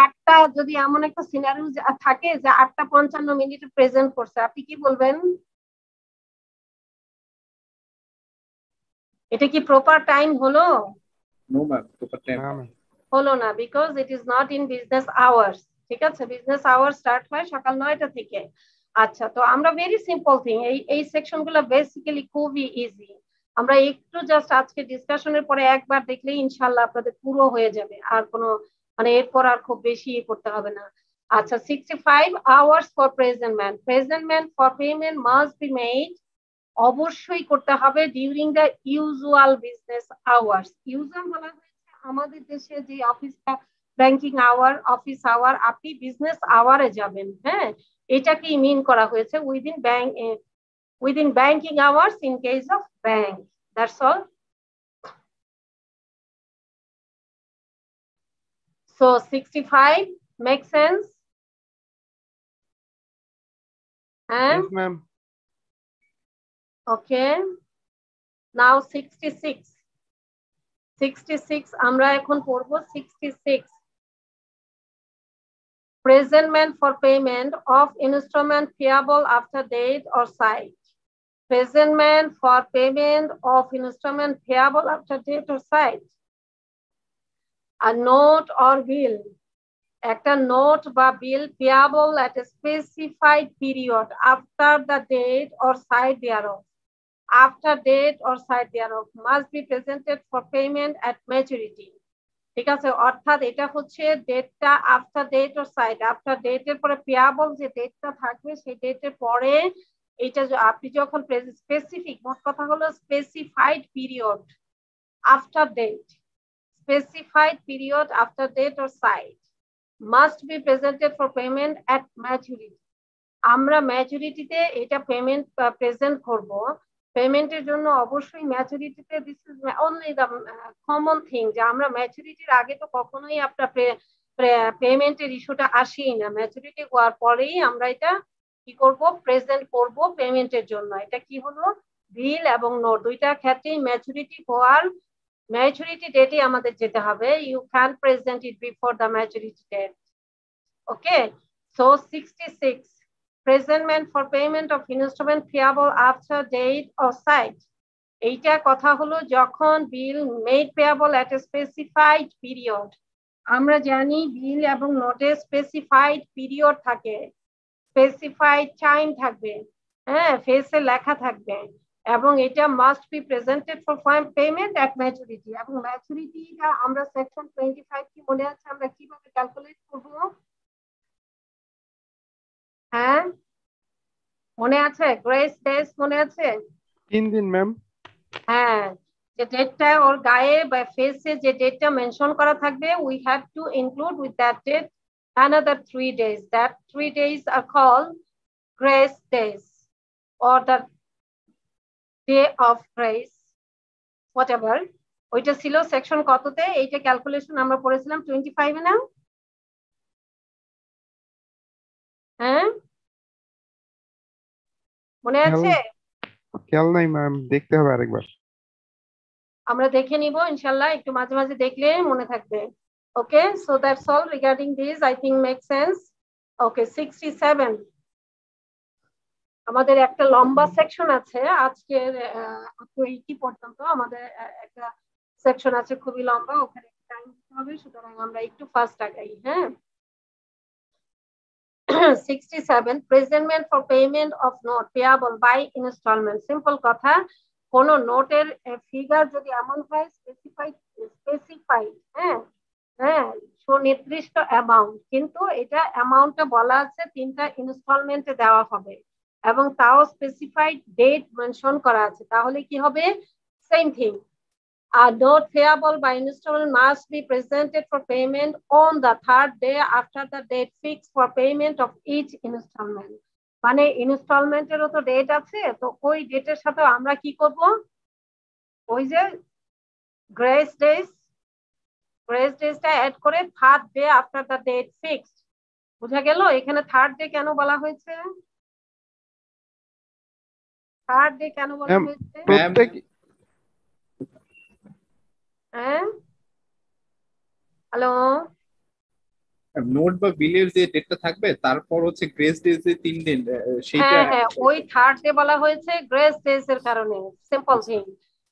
8টা যদি এমন একটা সিনারিও থাকে যে 8:55 মিনিটে প্রেজেন্ট করছে, আপনি কি বলবেন? এটা কি প্রপার টাইম হলো? নো ম্যাম, প্রপার টাইম না ম্যাম। হলো না, because it is not in business hours. ঠিক আছে, বিজনেস আওয়ার স্টার্ট হয় সকাল 9টা থেকে। আচ্ছা, তো আমরা ভেরি সিম্পল থিং, এই সেকশন গুলো বেসিক্যালি খুবই ইজি। আমরা একটু জাস্ট আজকে ডিসকাশনের পরে একবার দেখলেই ইনশাল্লাহ আপনাদের পুরো হয়ে যাবে, আর কোনো মানে এরপর আর খুব বেশি করতে হবে না। আচ্ছা, 65 hours for present for payment must be made, অবশ্যই করতে হবে during the usual business hours. Usual বলা হয়েছে আমাদের দেশে যে অফিসটা ব্যাংকিং আওয়ার, অফিস আওয়ার, আপনি বিজনেস আওয়ারে যাবেন, হ্যাঁ, এটাকেই মিন করা হয়েছে within banking hours in case of bank. That's all. So 65 makes sense? Yes, ma'am. Okay. Now 66 আমরা এখন পড়বো 66। Presentment for payment of instrument payable after date or site. Presentment for payment of instrument payable after date or site. A note or bill, একটা note বা বিল payable at a specified period after the date or site thereof, must be presented for payment at maturity. ঠিক আছে, অর্থাৎ এটা হচ্ছে ডেটটা after date or sight, after ডেটের পরে পেয়াবল যে ডেটটা থাকবে সেই ডেটের পরে এটা আপনি যখন স্পেসিফিক, মোট কথা হলো specified period after date, specified period after date or sight must be presented for payment at maturity. আমরা ম্যাচুরিটিতে এটা পেমেন্ট প্রেজেন্ট করব। পেমেন্টের জন্য অবশ্যই ম্যাচুরিটিতে, this is only the common thing, যে আমরা ম্যাচুরিটির আগে তো কখনোই আপনার পেমেন্টের ইস্যুটা আসেই না। ম্যাচুরিটি হওয়ার পরেই আমরা এটা কি করব, প্রেজেন্ট করব পেমেন্টের জন্য। এটা কি হলো, বিল এবং নোট দুইটা ক্ষেত্রেই ম্যাচুরিটি ডেটে আমাদের যেতে হবে। You can present it before the maturity date. Okay, so 66 presentment for payment of instrument payable after date or site. এইটা কথা হলো যখন বিল made payable at a specified period. আমরা জানি বিল এবং নোটে স্পেসিফাইড পিরিয়ড থাকে, স্পেসিফাইড টাইম থাকবে, হ্যাঁ, ফেসে লেখা থাকবে, এবং এটা must be presented for payment at maturity. এবং ম্যাচুরিটিটা আমরা সেকশন 25 কি মনে আছে আমরা কিভাবে ক্যালকুলেট করব? হ্যাঁ, মনে আছে? গ্রেস ডেজ মনে আছে? 3 দিন ম্যাম। হ্যাঁ, যে ডেটটা ওর গায়ে বা ফেসে যে ডেটটা মেনশন করা থাকবে, we have to include with that date another 3 days. That 3 days are called grace days or the day of grace, whatever. ওইটা ছিল সেকশন কততে? এইটা ক্যালকুলেশন আমরা পড়েছিলাম 25 এ না? হ্যাঁ, মনে আছে? খেয়াল নাই ম্যাম, দেখতে হবে আরেকবার। আমরা দেখে নিব ইনশাআল্লাহ, একটু মাঝে মাঝে দেখলে মনে থাকবে। Okay, so that's all regarding this, I think make sense. Okay, 67 আমাদের একটা লম্বা সেকশন আছে আজকের 80 পর্যন্ত। আমাদের একটা সেকশন আছে খুবই লম্বা, ওখানে টাইম দিতে হবে, সুতরাং আমরা একটু ফাস্ট আগাই। হ্যাঁ, 67 presentment for payment of note payable by instalment. Simple কথা, কোন নোটের ফিগার যদি এমন হয় স্পেসিফাইড, হ্যাঁ, সুনির্দিষ্ট অ্যামাউন্ট, কিন্তু এটা অ্যামাউন্টটা বলা আছে 3টা ইনস্টলমেন্টে দেওয়া হবে এবং তাও স্পেসিফাইড ডেট মেনশন করা আছে, তাহলে কি হবে? Same thing. A note payable by installment must be presented for payment on the 3rd day after the date fixed for payment of each installment. মানে ইনস্টলমেন্টেরও তো ডেট আছে, তো ওই ডেটের সাথে আমরা কি করব, ওই যে গ্রেস ডেজটা অ্যাড করে 3rd day after the date fixed। বুঝা গেল? এখানে 3rd day কেন বলা হয়েছে? 3rd day কেন বলা হয়েছে? প্রত্যেক হ্যাঁ, হ্যালো, নোট বা বিলের যে ডেটটা থাকবে তারপর হচ্ছে গ্রেস ডেজ যে 3 দিন সেইটা। হ্যাঁ, ওই 3rd ডে বলা হয়েছে গ্রেস ডেজ এর কারণে। সিম্পল থিং,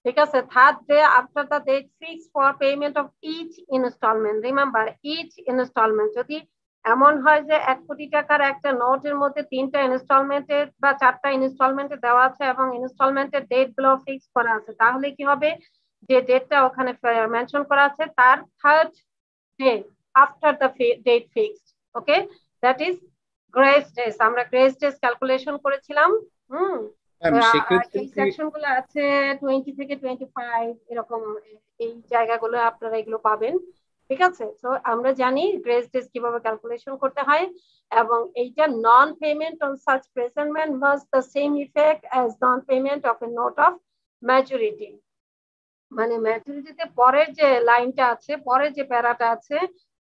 ঠিক আছে, third day after the date fix for payment of each instalment. Remember, each instalment যদি এমন হয় যে 1 কোটি টাকার একটা নোটের মধ্যে 3টা ইনস্টলমেন্টে বা 4টা ইনস্টলমেন্টে দেওয়া আছে এবং ইনস্টলমেন্টের ডেট গুলো ফিক্স করা আছে, তাহলে কি হবে, যে ডেটটা ওখানে মেনশন করা আছে তার third day after the date fixed, okay, that is grace days. আমরা গ্রেস ডেজ ক্যালকুলেশন করেছিলাম। সেক্ষেত্রে এই কি সেকশন গুলো আছে 20 থেকে 25 এরকম, এই জায়গাগুলো আপনারা এগুলো পাবেন। ঠিক আছে, তো আমরা জানি গ্রেস ডেজ কিভাবে ক্যালকুলেশন করতে হয়, এবং এইটা non payment on such presentment was the same effect as non payment of a note of maturity. মানে ম্যাচুরিটিতে পরের যে লাইনটা আছে, পরের যে প্যারাটা আছে,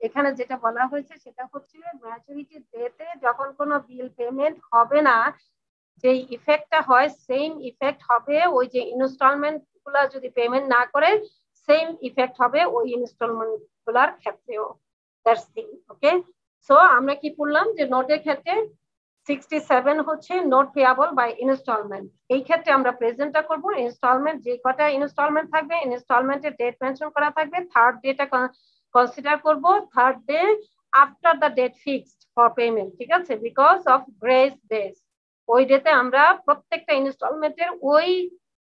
এখানে যেটা বলা হয়েছে সেটা হচ্ছে ম্যাচুরিটি ডেতে যখন কোনো বিল পেমেন্ট হবে না, যে ইফেক্টটা হয় সেম ইফেক্ট হবে ওই যে ইনস্টলমেন্ট গুলা যদি পেমেন্ট না করে, সেম ইফেক্ট হবে ওই ইনস্টলমেন্ট গুলার ক্ষেত্রেও। That's thing, okay. সো আমরা কি পড়লাম যে নোটের ক্ষেত্রে 67 হচ্ছে নোট পেয়াবল বাই ইনস্টলমেন্ট। এই ক্ষেত্রে আমরা প্রেজেন্টটা করব, ইনস্টলমেন্ট যে কটা ইনস্টলমেন্ট থাকবে ইনস্টলমেন্টের ডেট মেনশন করা থাকবে, থার্ড ডেটা কনসিডার করব, third day after the date fixed for payment. ঠিক আছে, বিকজ অফ গ্রেস ডেজ, ওই ডেতে আমরা প্রত্যেকটা ইনস্টলমেন্টের ওই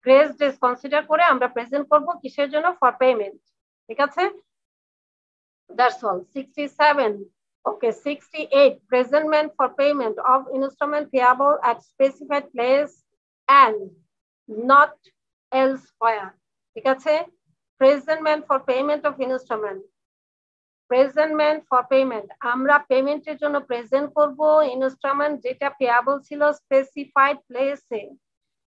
গ্রেস ডেজ কনসিডার করে আমরা প্রেজেন্ট করব কিসের জন্য, ফর পেমেন্ট। ঠিক আছে, that's all. 67, okay, 68 presentment for payment of instrument payable at specified place and not elsewhere. ঠিক আছে, presentment for payment of instrument, presentment for payment, আমরা পেমেন্টের জন্য প্রেজেন্ট করব ইনস্ট্রুমেন্ট যেটা পেয়াবল ছিল স্পেসিফাইড প্লেসে,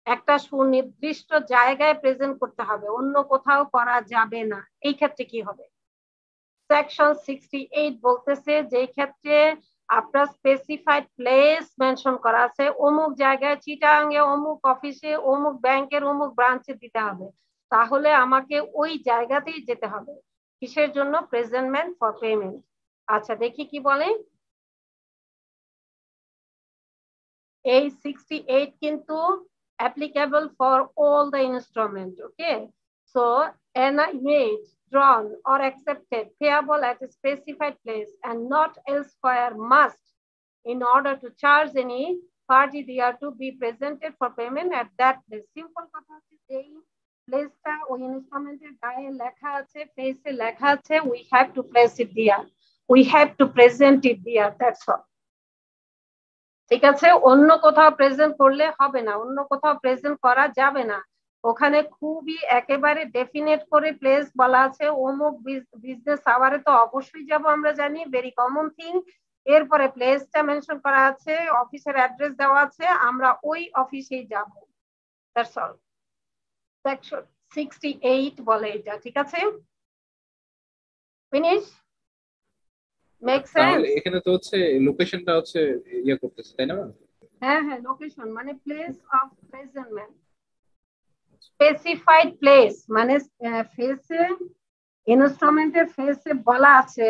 একটা সুনির্দিষ্ট জায়গায় প্রেজেন্ট করতে হবে, অন্য কোথাও করা যাবে না। এই ক্ষেত্রে কি হবে, সেকশন 68 বলতেছে যে ক্ষেত্রে আপনার স্পেসিফাইড প্লেস মেনশন করা আছে, অমুক জায়গায় চিটাগাঙ্গে অমুক অফিসে অমুক ব্যাংকের অমুক ব্রাঞ্চে দিতে হবে, তাহলে আমাকে ওই জায়গাতেই যেতে হবে। কিসের জন্য, প্রেজেন্টমেন্ট ফর পেমেন্ট। আচ্ছা দেখি কি বলে। এই 68 কিন্তু applicable for all the instrument, okay? So an image drawn or accepted payable at a specified place and not elsewhere must, in order to charge any party there, to be presented for payment at that place. Simple কথা হচ্ছে এই প্লেসটা ওই ইনস্ট্রুমেন্টের গায়ে লেখা আছে, ফেসে লেখা আছে, we have to place it there, we have to present it there, that's all. ঠিক আছে, অন্য কোথাও প্রেজেন্ট করলে হবে না, অন্য কোথাও প্রেজেন্ট করা যাবে না। ওখানে খুবই একেবারে ডেফিনেট করে প্লেস বলা আছে, অমুক বিজনেস আওয়ারে তো অবশ্যই যাব, আমরা জানি, ভেরি কমন থিং। এরপরে প্লেসটা মেনশন করা আছে, অফিসের অ্যাড্রেস দেওয়া আছে, আমরা ওই অফিসেই যাব। That's all. সেকশন 68 বলে এটা। ঠিক আছে, ফিনিশ, মেক সেন্স? এখানে তো হচ্ছে লোকেশনটা হচ্ছে ইয়ে করতেছে, তাই না? হ্যাঁ হ্যাঁ, লোকেশন মানে প্লেস অফ প্রেজেন্টমেন্ট, স্পেসিফাইড প্লেস মানে ফেসে, ইনস্ট্রুমেন্টের ফেসে বলা আছে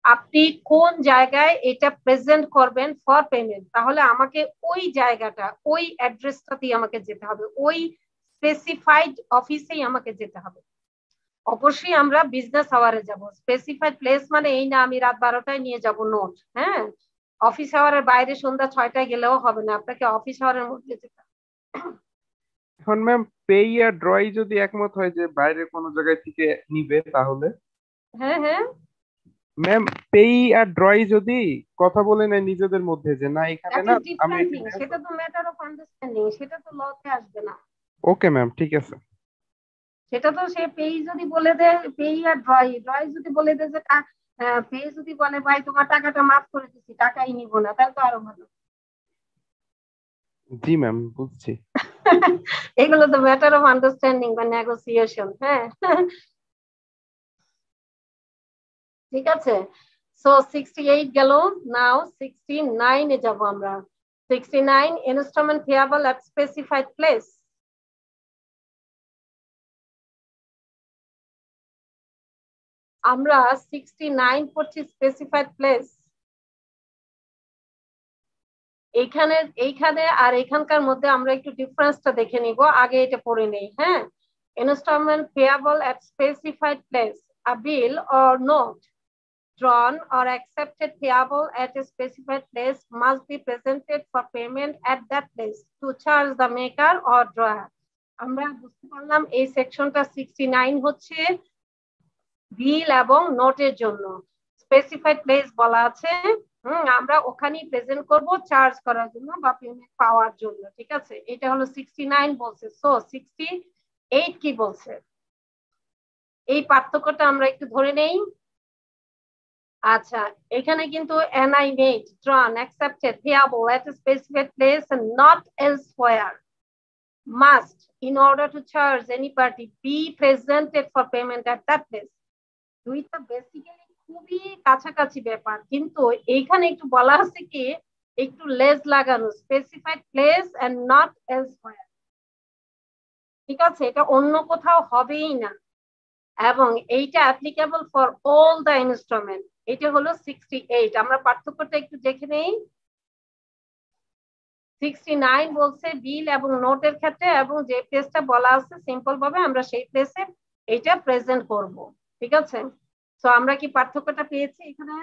আপনি কোন জায়গায় এটা প্রেজেন্ট করবেন ফর পেমেন্ট, তাহলে আমাকে ওই জায়গাটা, ওই অ্যাড্রেসটাতেই আমাকে যেতে হবে, ওই স্পেসিফাইড অফিসেই আমাকে যেতে হবে। অবশ্যই আমরা বিজনেস আওয়ারে যাব, স্পেসিফাইড প্লেস মানে এই না আমি রাত 12টায় নিয়ে যাব নোট, হ্যাঁ, অফিস আওয়ারের বাইরে সন্ধ্যা 6টায় গেলেও হবে না, আপনাকে অফিস আওয়ারের মধ্যে যেতে হবে। এখন ম্যাম পেই আর ড্রই যদি একমত হয় যে বাইরে কোনো জায়গায় থেকে নিবে তাহলে? হ্যাঁ হ্যাঁ, ম্যাম পেই আর ড্রই যদি কথা বলে নেয় নিজেদের মধ্যে যে না এখানে দ্যাট না ইজ আমি ডিফারেন্ট থিং, সেটা তো ম্যাটার অফ আন্ডারস্ট্যান্ডিং, সেটা তো লতে আসবে না। ওকে ম্যাম, ঠিক আছে। সেটা তো সে পেই যদি বলে দেয়, পেই আর ড্রই, ড্রই যদি বলে দেয় যে পেই যদি বলে ভাই তোমার টাকাটা মাফ করে দিচ্ছি, টাকাই নিব না, তাহলে তো আরো ভালো। জি ম্যাম, বুঝছি। এগুলো তো ম্যাটার অফ আন্ডারস্ট্যান্ডিং বা নেগোসিয়েশন। হ্যাঁ, ঠিক আছে। সো 68 গেল, নাও 69 এ যাব আমরা। 69 ইনস্ট্রুমেন্ট পেয়াবল এট স্পেসিফাইড প্লেস। আমরা 69 পড়ছি স্পেসিফাইড প্লেস। এইখানে আর এখানকার মধ্যে আমরা একটু ডিফারেন্সটা দেখে নিব, আগে এটা পড়ে নেই। হ্যাঁ, Installment payable at specified place. A bill or note drawn or accepted payable at a specified place must be presented for payment at that place to charge the maker or drawer. আমরা বুঝতে পারলাম এই সেকশনটা 69 হচ্ছে বিল এবং নোটের জন্য। Specified place বলা আছে, আমরা ওখানেই প্রেজেন্ট করব চার্জ করার জন্য বা পেমেন্ট পাওয়ার জন্য। ঠিক আছে, এটা হলো 69 বলছে। সো 68 কি বলছে, এই পার্থক্যটা আমরা একটু ধরে নেই। আচ্ছা, এখানে কিন্তু NI made, drawn, accepted, payable at a specified place and not elsewhere must, in order to charge any party, be presented for payment at that place. দুইটা বেসিক্যালি খুবই কাছাকাছি ব্যাপার, কিন্তু এইখানে একটু বলা আছে কি একটু লেস লাগানো, specified place and not elsewhere. ঠিক আছে, এটা অন্য কোথাও হবেই না, এবং এইটা applicable for all the instrument. এটা হলো 68। আমরা পার্থক্যটা একটু দেখে নেই। 69 বলছে বিল এবং নোটের ক্ষেত্রে, এবং যে প্লেসটা বলা আছে সিম্পল ভাবে আমরা সেই প্লেসে এটা প্রেজেন্ট করব। ঠিক আছে, তো আমরা কি পার্থক্যটা পেয়েছি এখানে?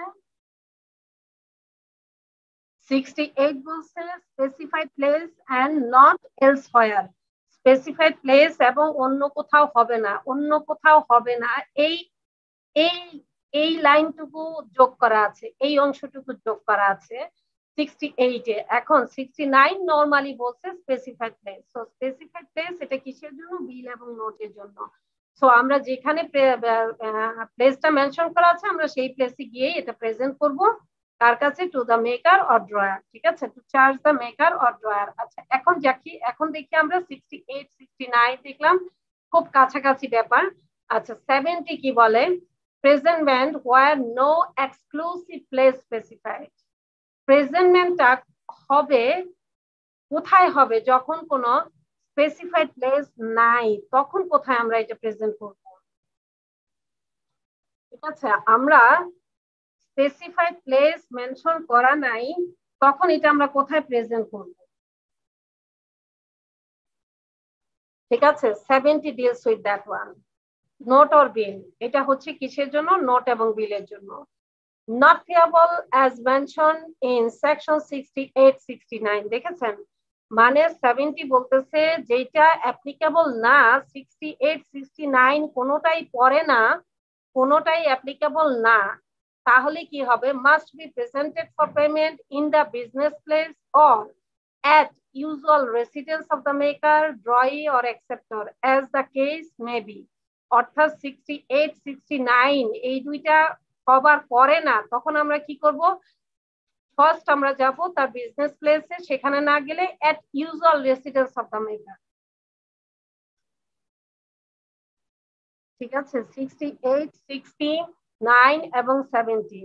68 বলছে specified place and not elsewhere. Specified place এবং অন্য কোথাও হবে না, অন্য কোথাও হবে না, এই এই এই লাইনটুকু যোগ করা আছে, এই অংশটুকু যোগ করা আছে 68 এ। এখন 69 নরমালি বলছে specified place. So specified place এটা কিসের জন্য? বিল এবং নোটের জন্য। সো আমরা যেখানে প্লেসটা মেনশন করা আছে আমরা সেই প্লেসে গিয়ে এটা প্রেজেন্ট করব কার কাছে? To the maker or drawer. ঠিক আছে, to charge the maker or drawer. আচ্ছা, এখন দেখি আমরা 68 69 দেখলাম, খুব কাছাকাছি ব্যাপার। আচ্ছা, 70 কি বলে? প্রেজেন্টমেন্ট where no exclusive place specified. প্রেজেন্টমেন্টটা হবে কোথায় হবে? যখন কোনো স্পেসিফাইড প্লেস নাই, তখন কোথায় আমরা এটা প্রেজেন্ট করব? ঠিক আছে, আমরা স্পেসিফাইড প্লেস মেনশন করা নাই, তখন এটা আমরা কোথায় প্রেজেন্ট করব? ঠিক আছে, 70 deals with that one. Note or bill, এটা হচ্ছে কিসের জন্য? নোট এবং বিলের জন্য। Not payable as mentioned in section 68 69. দেখেছেন, মানে 70 বলতেছে যেটা অ্যাপ্লিকেবল না, 68 69 কোনোটাই পড়ে না, কোনোটাই অ্যাপ্লিকেবল না, তাহলে কি হবে? Must be presented for payment in the business place or at usual residence of the maker, drawee or acceptor as the case may be. অর্থাৎ 68 69 এই দুইটা কভার করে না, তখন আমরা কি করব? ফার্স্ট আমরা যাব তার বিজনেস প্লেসে, সেখানে না গেলে at usual residence of the maker। ঠিক আছে, 68 69 এবং 70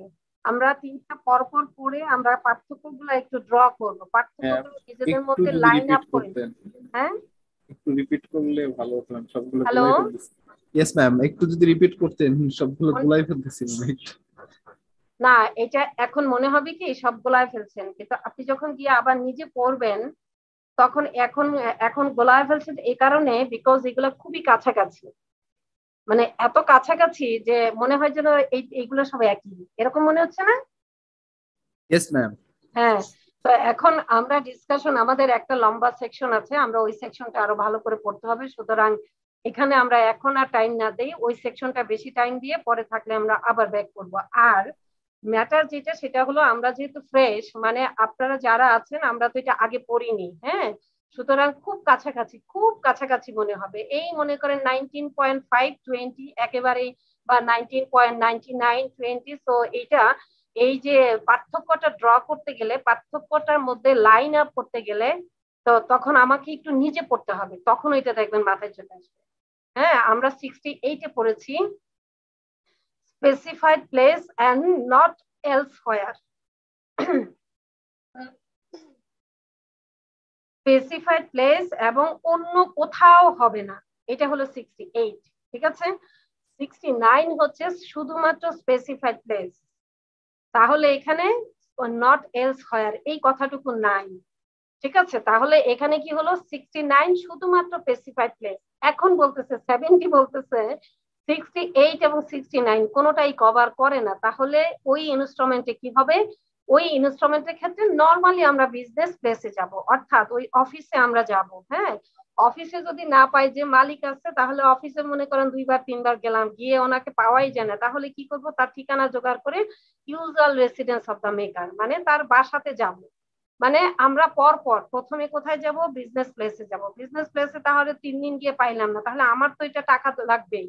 আমরা তিনটা পরপর পড়ে আমরা পার্থক্যগুলো একটু ড্র করব, পার্থক্যগুলো নিজেদের মধ্যে লাইন আপ করে। হ্যাঁ, একটু রিপিট করলে ভালো হতো। সবগুলো হ্যালো, ইয়েস ম্যাম, একটু যদি রিপিট করতেন, সবগুলো গুলাই ফেলতেছিলাম। না, এটা এখন মনে হবে কি সবগুলাই ফেলছেন, কিন্তু আপনি যখন গিয়ে আবার নিজে পড়বেন তখন এখন গোলায় ফেলছেন এই কারণে বিকজ এগুলো খুবই কাছাকাছি, মানে এত কাছাকাছি যে মনে হয় যেন এইগুলো সব একই, এরকম মনে হচ্ছে না? Yes ma'am. হ্যাঁ, তো এখন আমরা ডিসকাশন, আমাদের একটা লম্বা সেকশন আছে, আমরা ওই সেকশনটা আরো ভালো করে পড়তে হবে। সুতরাং এখানে আমরা এখন আর টাইম না দেই, ওই সেকশনটা বেশি টাইম দিয়ে পরে থাকলে আমরা আবার ব্যাক করব। আর ম্যাটার যেটা সেটা হলো আমরা যেহেতু ফ্রেশ, মানে আপনারা যারা আছেন আমরা তো এটা আগে পড়িনি, হ্যাঁ, সুতরাং খুব কাছাকাছি মনে হবে। এই মনে করেন 19.5 20 একেবারেই, বা 19.99 20। সো এইটা, এই যে পার্থক্যটা ড্র করতে গেলে, পার্থক্যটার মধ্যে লাইন আপ করতে গেলে তো তখন আমাকে একটু নিজে পড়তে হবে, তখন ওইটা দেখবেন মাথায় চলে আসবে। হ্যাঁ, আমরা 68 এ পড়েছি specified place and not elsewhere. Specified place এবং অন্য কোথাও হবে না, এটা হলো 68। ঠিক আছে, 69 হচ্ছে শুধুমাত্র স্পেসিফাইড প্লেস। তাহলে এখানে নট এলসওয়্যার এই কথাটুকু নাই। ঠিক আছে, তাহলে এখানে কি হলো 69 শুধুমাত্র স্পেসিফাইড প্লেস। এখন বলতেছে 70 বলতেছে 68 এবং 69 কোনোটাই কভার করে না। তাহলে ওই ইনস্ট্রুমেন্টে কি হবে, ওই ইনস্ট্রুমেন্টের ক্ষেত্রে নরমালি আমরা বিজনেস প্লেসে যাব, অর্থাৎ ওই অফিসে আমরা যাব। হ্যাঁ, অফিসে যদি না পাই, যে মালিক আছে, তাহলে অফিসে মনে করেন 2-3 বার গেলাম, গিয়ে ওনাকে পাওয়াই যায় না, তাহলে কি করব, তার ঠিকানা জোগাড় করে usual residence of the maker মানে তার বাসাতে যাব। মানে আমরা পর পর প্রথমে কোথায় যাব, বিজনেস প্লেসে যাব। বিজনেস প্লেসে তাহলে 3 দিন গিয়ে পাইলাম না, তাহলে আমার তো এটা টাকা তো লাগবেই,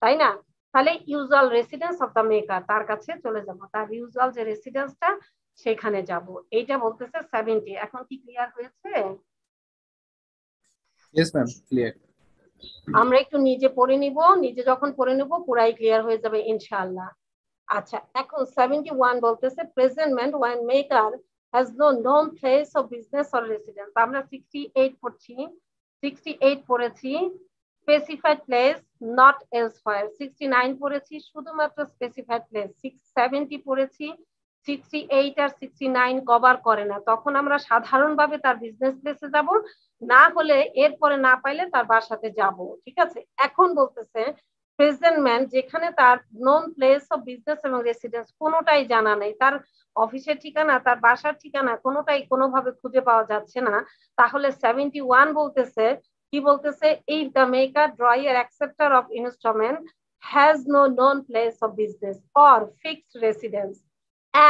তাই না? তাহলে usual residence of the maker, তার কাছে চলে যাব, তার ইউজুয়াল যে রেসিডেন্সটা সেখানে যাব। এইটা বলতেছে 70। এখন কি ক্লিয়ার হয়েছে? Yes ma'am, clear. আমরা একটু নিজে পড়ে নিব, নিজে যখন পড়ে নিব পুরাই ক্লিয়ার হয়ে যাবে ইনশাআল্লাহ। আচ্ছা, এখন 71 বলতেছে presentment when maker has no known place of business or residence. আমরা 68 পড়ছি, 68 পড়েছি স্পেসিফাইড প্লেস নট এলসওয়্যার, 69 পড়েছি শুধুমাত্র স্পেসিফাইড প্লেস, 70 পড়েছি 68 আর 69 কভার করে না। তখন আমরা সাধারণভাবে তার বিজনেস প্লেসে যাব, না হলে এরপরে না পাইলে তার বাসাতে যাব। ঠিক আছে, এখন বলতেছে প্রেজেন্টমেন্ট যেখানে তার নোন প্লেস অফ বিজনেস এবং রেসিডেন্স কোনোটাই জানা নেই, তার অফিসের ঠিকানা, তার বাসার ঠিকানা কোনোটাই কোনোভাবে খুঁজে পাওয়া যাচ্ছে না, তাহলে 71 বলতেছে, কি বলতেছে, if the maker drawer acceptor of installment has no known place of business or fixed residence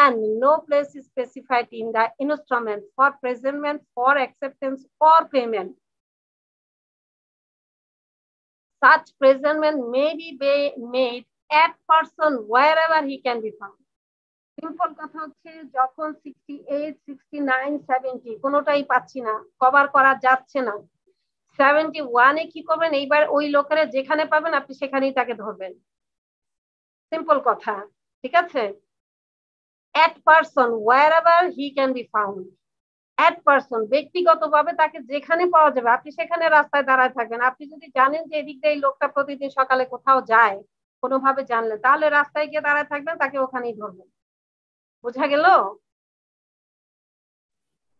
and no place is specified in the instrument for presentment, for acceptance or payment, such presentment may be made at person wherever he can be found. Simple কথা হচ্ছে, যখন 68, 69, 70 কোনোটাই পাচ্ছি না, cover করা যাচ্ছে না, 71-এ কি করবেন, এইবার ওই লোকেরা যেখানে পাবেন আপনি সেখানেই তাকে ধরবেন। সিম্পল কথা, ঠিক আছে? at person wherever he can be found, at person ব্যক্তিগতভাবে তাকে যেখানে পাওয়া যাবে, আপনি সেখানে রাস্তায় দাঁড়ায় থাকবেন। আপনি যদি জানেন যে এদিক দিয়ে এই লোকটা প্রতিদিন সকালে কোথাও যায়, কোনোভাবে জানলেন, তাহলে রাস্তায় গিয়ে দাঁড়ায় থাকবেন, তাকে ওখানেই ধরবেন। বোঝা গেল?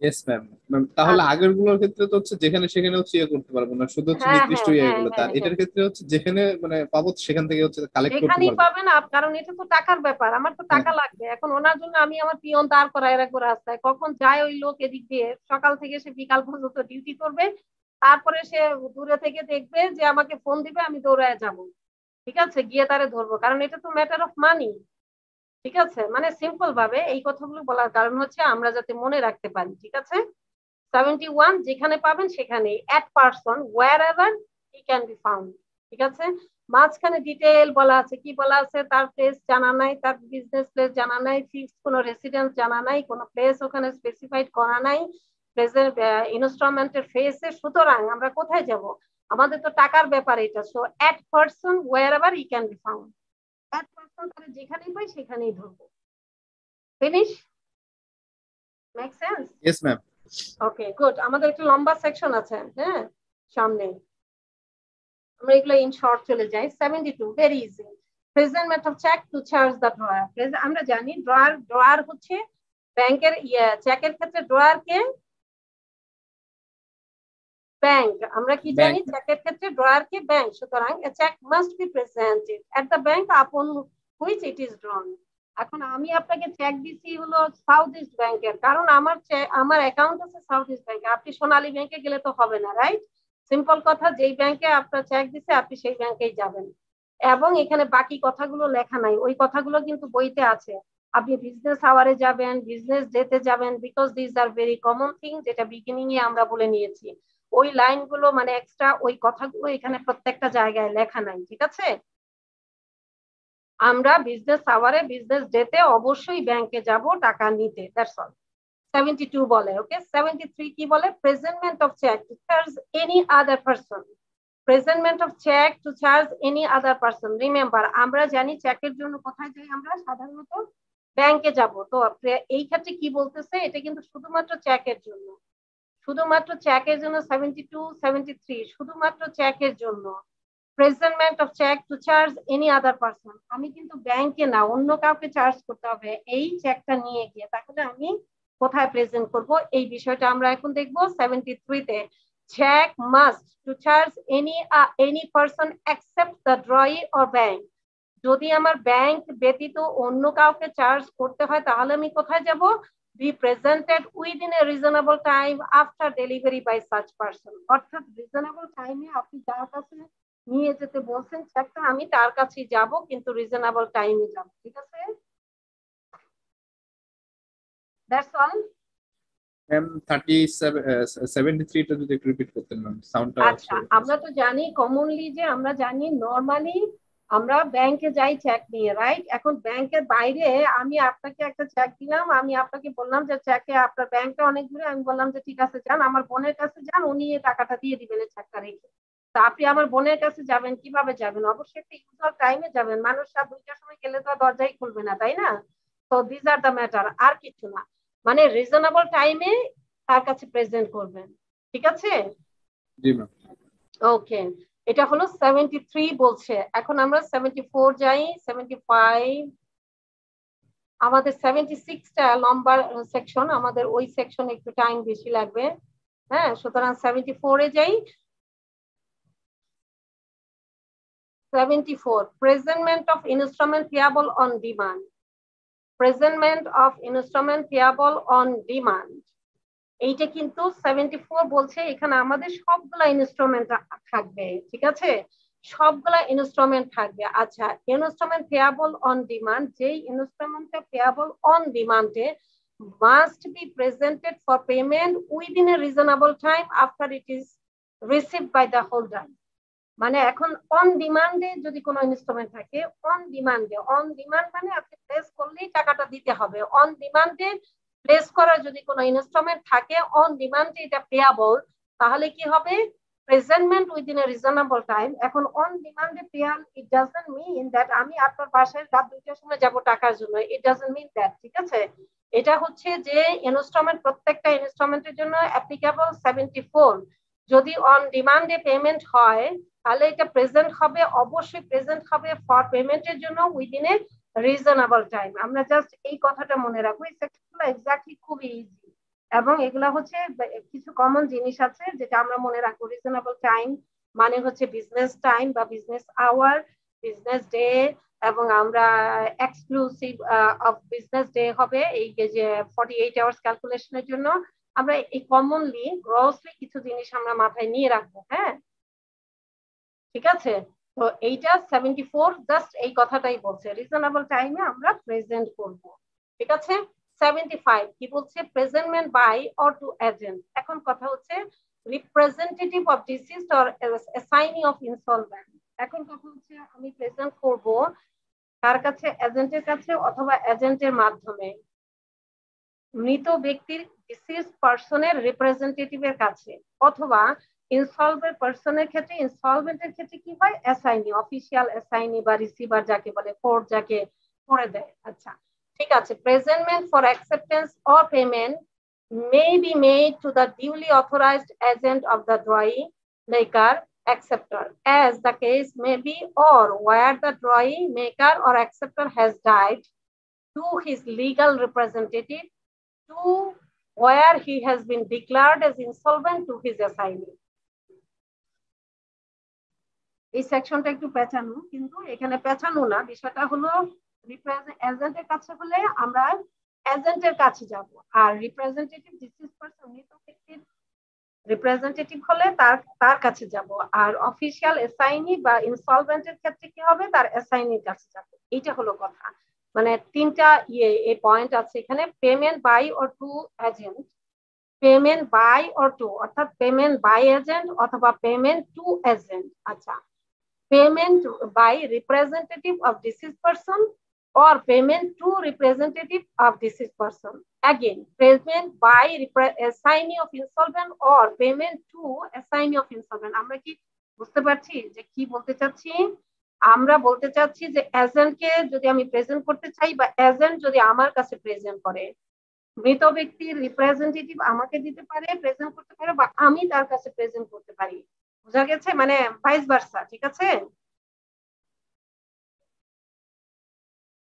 Yes ma'am. ম্যাম তাহলে আগের গুলোর ক্ষেত্রে তো হচ্ছে যেখানে সেখানে হচ্ছে ইয়ে করতে পারবো না, শুধু হচ্ছে হ্যাঁ নির্দিষ্ট হ্যাঁ হ্যাঁ ইয়েগুলো, তার হ্যাঁ হ্যাঁ, এটার ক্ষেত্রে হচ্ছে যেখানে মানে পাবো সেখান থেকে হচ্ছে কালেক্ট করতে যেখানেই পারবো। পাবেন কারণ এটা তো টাকার ব্যাপার, আমার তো হ্যাঁ টাকা লাগবে। এখন ওনার জন্য আমি আমার পিয়ন দাঁড় করায় রাখবো রাস্তায়, কখন যায় ওই লোক এদিক দিয়ে, সকাল থেকে সে বিকাল পর্যন্ত ডিউটি করবে, তারপরে সে দূরে থেকে দেখবে যে আমাকে ফোন দিবে, আমি দৌড়ায় যাব, ঠিক আছে, গিয়ে তারে ধরবো, কারণ এটা তো ম্যাটার অফ মানি। ঠিক আছে, মানে সিম্পল ভাবে এই কথাগুলো বলার কারণ হচ্ছে আমরা যাতে মনে রাখতে পারি। ঠিক আছে, 71 যেখানে পাবেন সেখানে, at person wherever he can be found. ঠিক আছে, মাঝখানে ডিটেল বলা আছে, কি বলা আছে, তার প্লেস জানা নাই, তার বিজনেস প্লেস জানা নাই, ফিক্সড কোনো রেসিডেন্স জানা নাই, কোনো প্লেস ওখানে স্পেসিফাইড করা নাই প্লেসের ইনস্টলমেন্টের ফেসে। সুতরাং আমরা কোথায় যাব, আমাদের তো টাকার ব্যাপার এটা। So at person wherever he can be found, at person তাহলে যেখানেই পাই সেখানেই ধরবো। Finish? Make sense? Yes ma'am. Okay good. আমাদের একটা লম্বা সেকশন আছে হ্যাঁ সামনে, আমরা এগুলো ইন শর্ট চলে যাই। 72 very easy, presentment of cheque to charge the drawer. আমরা জানি ড্রয়ার হচ্ছে ব্যাংকের চেকের ক্ষেত্রে ড্রয়ার কে, ব্যাংক। আমরা কি ব্যাংক। জানি, চেকের ক্ষেত্রে ড্রয়ার কে ব্যাংক। সুতরাং a check must be presented at the bank upon which it is drawn. এখন আমি আপনাকে চেক দিছি হলো সাউথ ইস্ট ব্যাংকের, কারণ আমার অ্যাকাউন্ট আছে সাউথ ইস্ট ব্যাংকে, আপনি সোনালী ব্যাংকে গেলে তো হবে না, রাইট? সিম্পল কথা, যেই ব্যাংকে আপনার চেক দিছে আপনি সেই ব্যাংকেই যাবেন। এবং এখানে বাকি কথাগুলো লেখা নাই, ওই কথাগুলো কিন্তু বইতে আছে। আপনি বিজনেস আওয়ারে যাবেন, বিজনেস ডেতে যাবেন, because this are very common thing, যেটা বিগিনিং এ আমরা বলে নিয়েছি। ওই লাইনগুলো মানে এক্সট্রা ওই কথাগুলো এখানে প্রত্যেকটা জায়গায় লেখা নাই। ঠিক আছে, আমরা বিজনেস আওয়ারে, বিজনেস ডেতে অবশ্যই ব্যাংকে যাব টাকা নিতে, দ্যাটস অল। 72 বলে। ওকে, 73 কি বলে, presentment of cheque to charge any other person. Presentment of cheque to charge any other person. Remember, আমরা জানি চেকের জন্য কোথায় যাই, আমরা সাধারণত ব্যাংকে যাব। তো এই ক্ষেত্রে কি বলতেছে, এটা কিন্তু শুধুমাত্র চেকের জন্য, শুধুমাত্র চেকের জন্য। 72, 73 শুধুমাত্র চেকের জন্য। Presentment of cheque to charge any other person, আমি কিন্তু ব্যাংকে না অন্য কাউকে চার্জ করতে হবে এই চেকটা নিয়ে গিয়ে, তাহলে আমি কোথায় প্রেজেন্ট করব এই বিষয়টা আমরা এখন দেখব 73 তে check must to charge any person except the drawee or bank যদি আমার ব্যাংক ব্যতীত অন্য কাউকে চার্জ করতে হয় তাহলে আমি কোথায় যাব be presented within a reasonable time after delivery by such person অর্থাৎ রিজনেবল টাইমে আপনি যার কাছে নিয়ে যেতে বলছেন চেকটা আমি তার কাছেই যাব কিন্তু রিজনেবল টাইমে যাব ঠিক আছে দ্যাটস অল ম্যাম 73 টা যদি একটু রিপিট করতেন ম্যাম সাউন্ডটা আচ্ছা আমরা তো জানি কমনলি যে আমরা জানি নরমালি আমরা ব্যাংকে যাই চেক নিয়ে রাইট এখন ব্যাংকের বাইরে আমি আপনাকে একটা চেক দিলাম আমি আপনাকে বললাম যে চেকে আপনার ব্যাংকটা অনেক দূরে আমি বললাম যে ঠিক আছে যান আমার বোনের কাছে যান উনি এই টাকাটা দিয়ে দিবেন চেকটা রেখে তা আপনি আমার বোনের কাছে যাবেন কিভাবে যাবেন অবশ্যই একটা ইউজুয়াল টাইমে যাবেন মানুষ রাত 2টার সময় গেলে তো দরজাই খুলবে না তাই না তো দিস আর দ্য ম্যাটার আর কিছু না মানে রিজনেবল টাইমে তার কাছে প্রেজেন্ট করবেন ঠিক আছে জি ম্যাম ওকে এটা হলো 73 বলছে এখন আমরা 74 যাই 75 আমাদের 76 টা লম্বা সেকশন আমাদের ওই সেকশনে একটু টাইম বেশি লাগবে হ্যাঁ সুতরাং 74 এ যাই 74 presentment of instrument payable on demand presentment of instrument payable on demand এইটা কিন্তু 74 বলছে এখানে আমাদের সবগুলা ইনস্ট্রুমেন্ট থাকবে ঠিক আছে সবগুলা ইনস্ট্রুমেন্ট থাকবে আচ্ছা ইনস্ট্রুমেন্ট পেয়াবল অন ডিমান্ড যেই ইনস্ট্রুমেন্টটা পেয়াবল অন ডিমান্ডে must be presented for payment within a reasonable time after it is received by the holder মানে এখন অন ডিমান্ডে যদি কোনো ইনস্ট্রুমেন্ট থাকে অন ডিমান্ড মানে আপনি প্লেস করলেই টাকাটা দিতে হবে অন ডিমান্ডে প্লেস করার যদি কোনো ইনস্ট্রুমেন্ট থাকে অন ডিমান্ডে এটা পেয়াবল তাহলে কি হবে presentment within a reasonable time এখন অন ডিমান্ডে payable it doesn't mean that আমি আপনার বাসায় রাত 2টার সময় যাব টাকার জন্য ইট ডাজন্ট মিন দ্যাট ঠিক আছে এটা হচ্ছে যে ইনস্ট্রুমেন্ট প্রত্যেকটা ইনস্ট্রুমেন্টের জন্য অ্যাপ্লিকেবল 74 যদি অন ডিমান্ডে পেমেন্ট হয় তাহলে এটা প্রেজেন্ট হবে অবশ্যই প্রেজেন্ট হবে ফর পেমেন্টের জন্য উইদিন এ রিজনেবল টাইম আমরা জাস্ট এই কথাটা মনে রাখবো এই সেকশনগুলো এক্স্যাক্টলি খুব ইজি এবং এগুলা হচ্ছে কিছু কমন জিনিস আছে যেটা আমরা মনে রাখবো রিজনেবল টাইম মানে হচ্ছে বিজনেস টাইম বা বিজনেস আওয়ার বিজনেস ডে এবং আমরা এক্সক্লুসিভ অফ বিজনেস ডে হবে এই যে 48 আওয়ার্স ক্যালকুলেশনের জন্য আমরা এই কমনলি গ্রসলি কিছু জিনিস আমরা মাথায় নিয়ে রাখবো হ্যাঁ ঠিক আছে তো এইটা 74 জাস্ট এই কথাটাই বলছে রিজনেবল টাইমে আমরা প্রেজেন্ট করব ঠিক আছে 75 কি বলছে presentment by or to agent এখন কথা হচ্ছে representative of deceased or assignee of insolvent এখন কথা হচ্ছে আমি প্রেজেন্ট করব কার কাছে এজেন্টের কাছে অথবা এজেন্টের মাধ্যমে মৃত ব্যক্তির ডিসিজড পারসনের রিপ্রেজেন্টেটিভের কাছে অথবা ইনসলভেন্ট পারসনের ক্ষেত্রে ইনসলভেন্টের ক্ষেত্রে কি হয় অ্যাসাইনি অফিশিয়াল অ্যাসাইনি বা রিসিভার যাকে বলে কোর্ট যাকে করে দেয় আচ্ছা ঠিক আছে presentment for acceptance or payment may be made to the duly authorized agent of the drawee maker acceptor as the case may be or where the drawee maker or acceptor has died to his legal representative to where he has been declared as insolvent to his assignee এই সেকশনটা একটু পেঁচানো কিন্তু এখানে পেঁচানো না বিষয়টা হলো এজেন্টের কাছে হলে আমরা এজেন্টের কাছে যাব আর রিপ্রেজেন্টেটিভ ডিসিজ পারসন মৃত ব্যক্তির রিপ্রেজেন্টেটিভ হলে তার কাছে যাব আর অফিশিয়াল অ্যাসাইনি বা ইনসলভেন্টের ক্ষেত্রে কি হবে তার অ্যাসাইনির কাছে যাব এইটা হলো কথা মানে তিনটা এই পয়েন্ট আছে এখানে payment by or to agent payment by or to অর্থাৎ পেমেন্ট বাই এজেন্ট অথবা পেমেন্ট টু এজেন্ট আচ্ছা payment by representative of deceased person or payment to representative of deceased person again payment by assignee of insolvent or payment to assignee of insolvent আমরা কি বুঝতে পারছি যে কি বলতে চাচ্ছি আমরা বলতে চাচ্ছি যে এজেন্টকে যদি আমি প্রেজেন্ট করতে চাই বা এজেন্ট যদি আমার কাছে প্রেজেন্ট করে মৃত ব্যক্তির রিপ্রেজেন্টেটিভ আমাকে দিতে পারে প্রেজেন্ট করতে পারে বা আমি তার কাছে প্রেজেন্ট করতে পারি বুঝা গেছে মানে ভাইস ভার্সা ঠিক আছে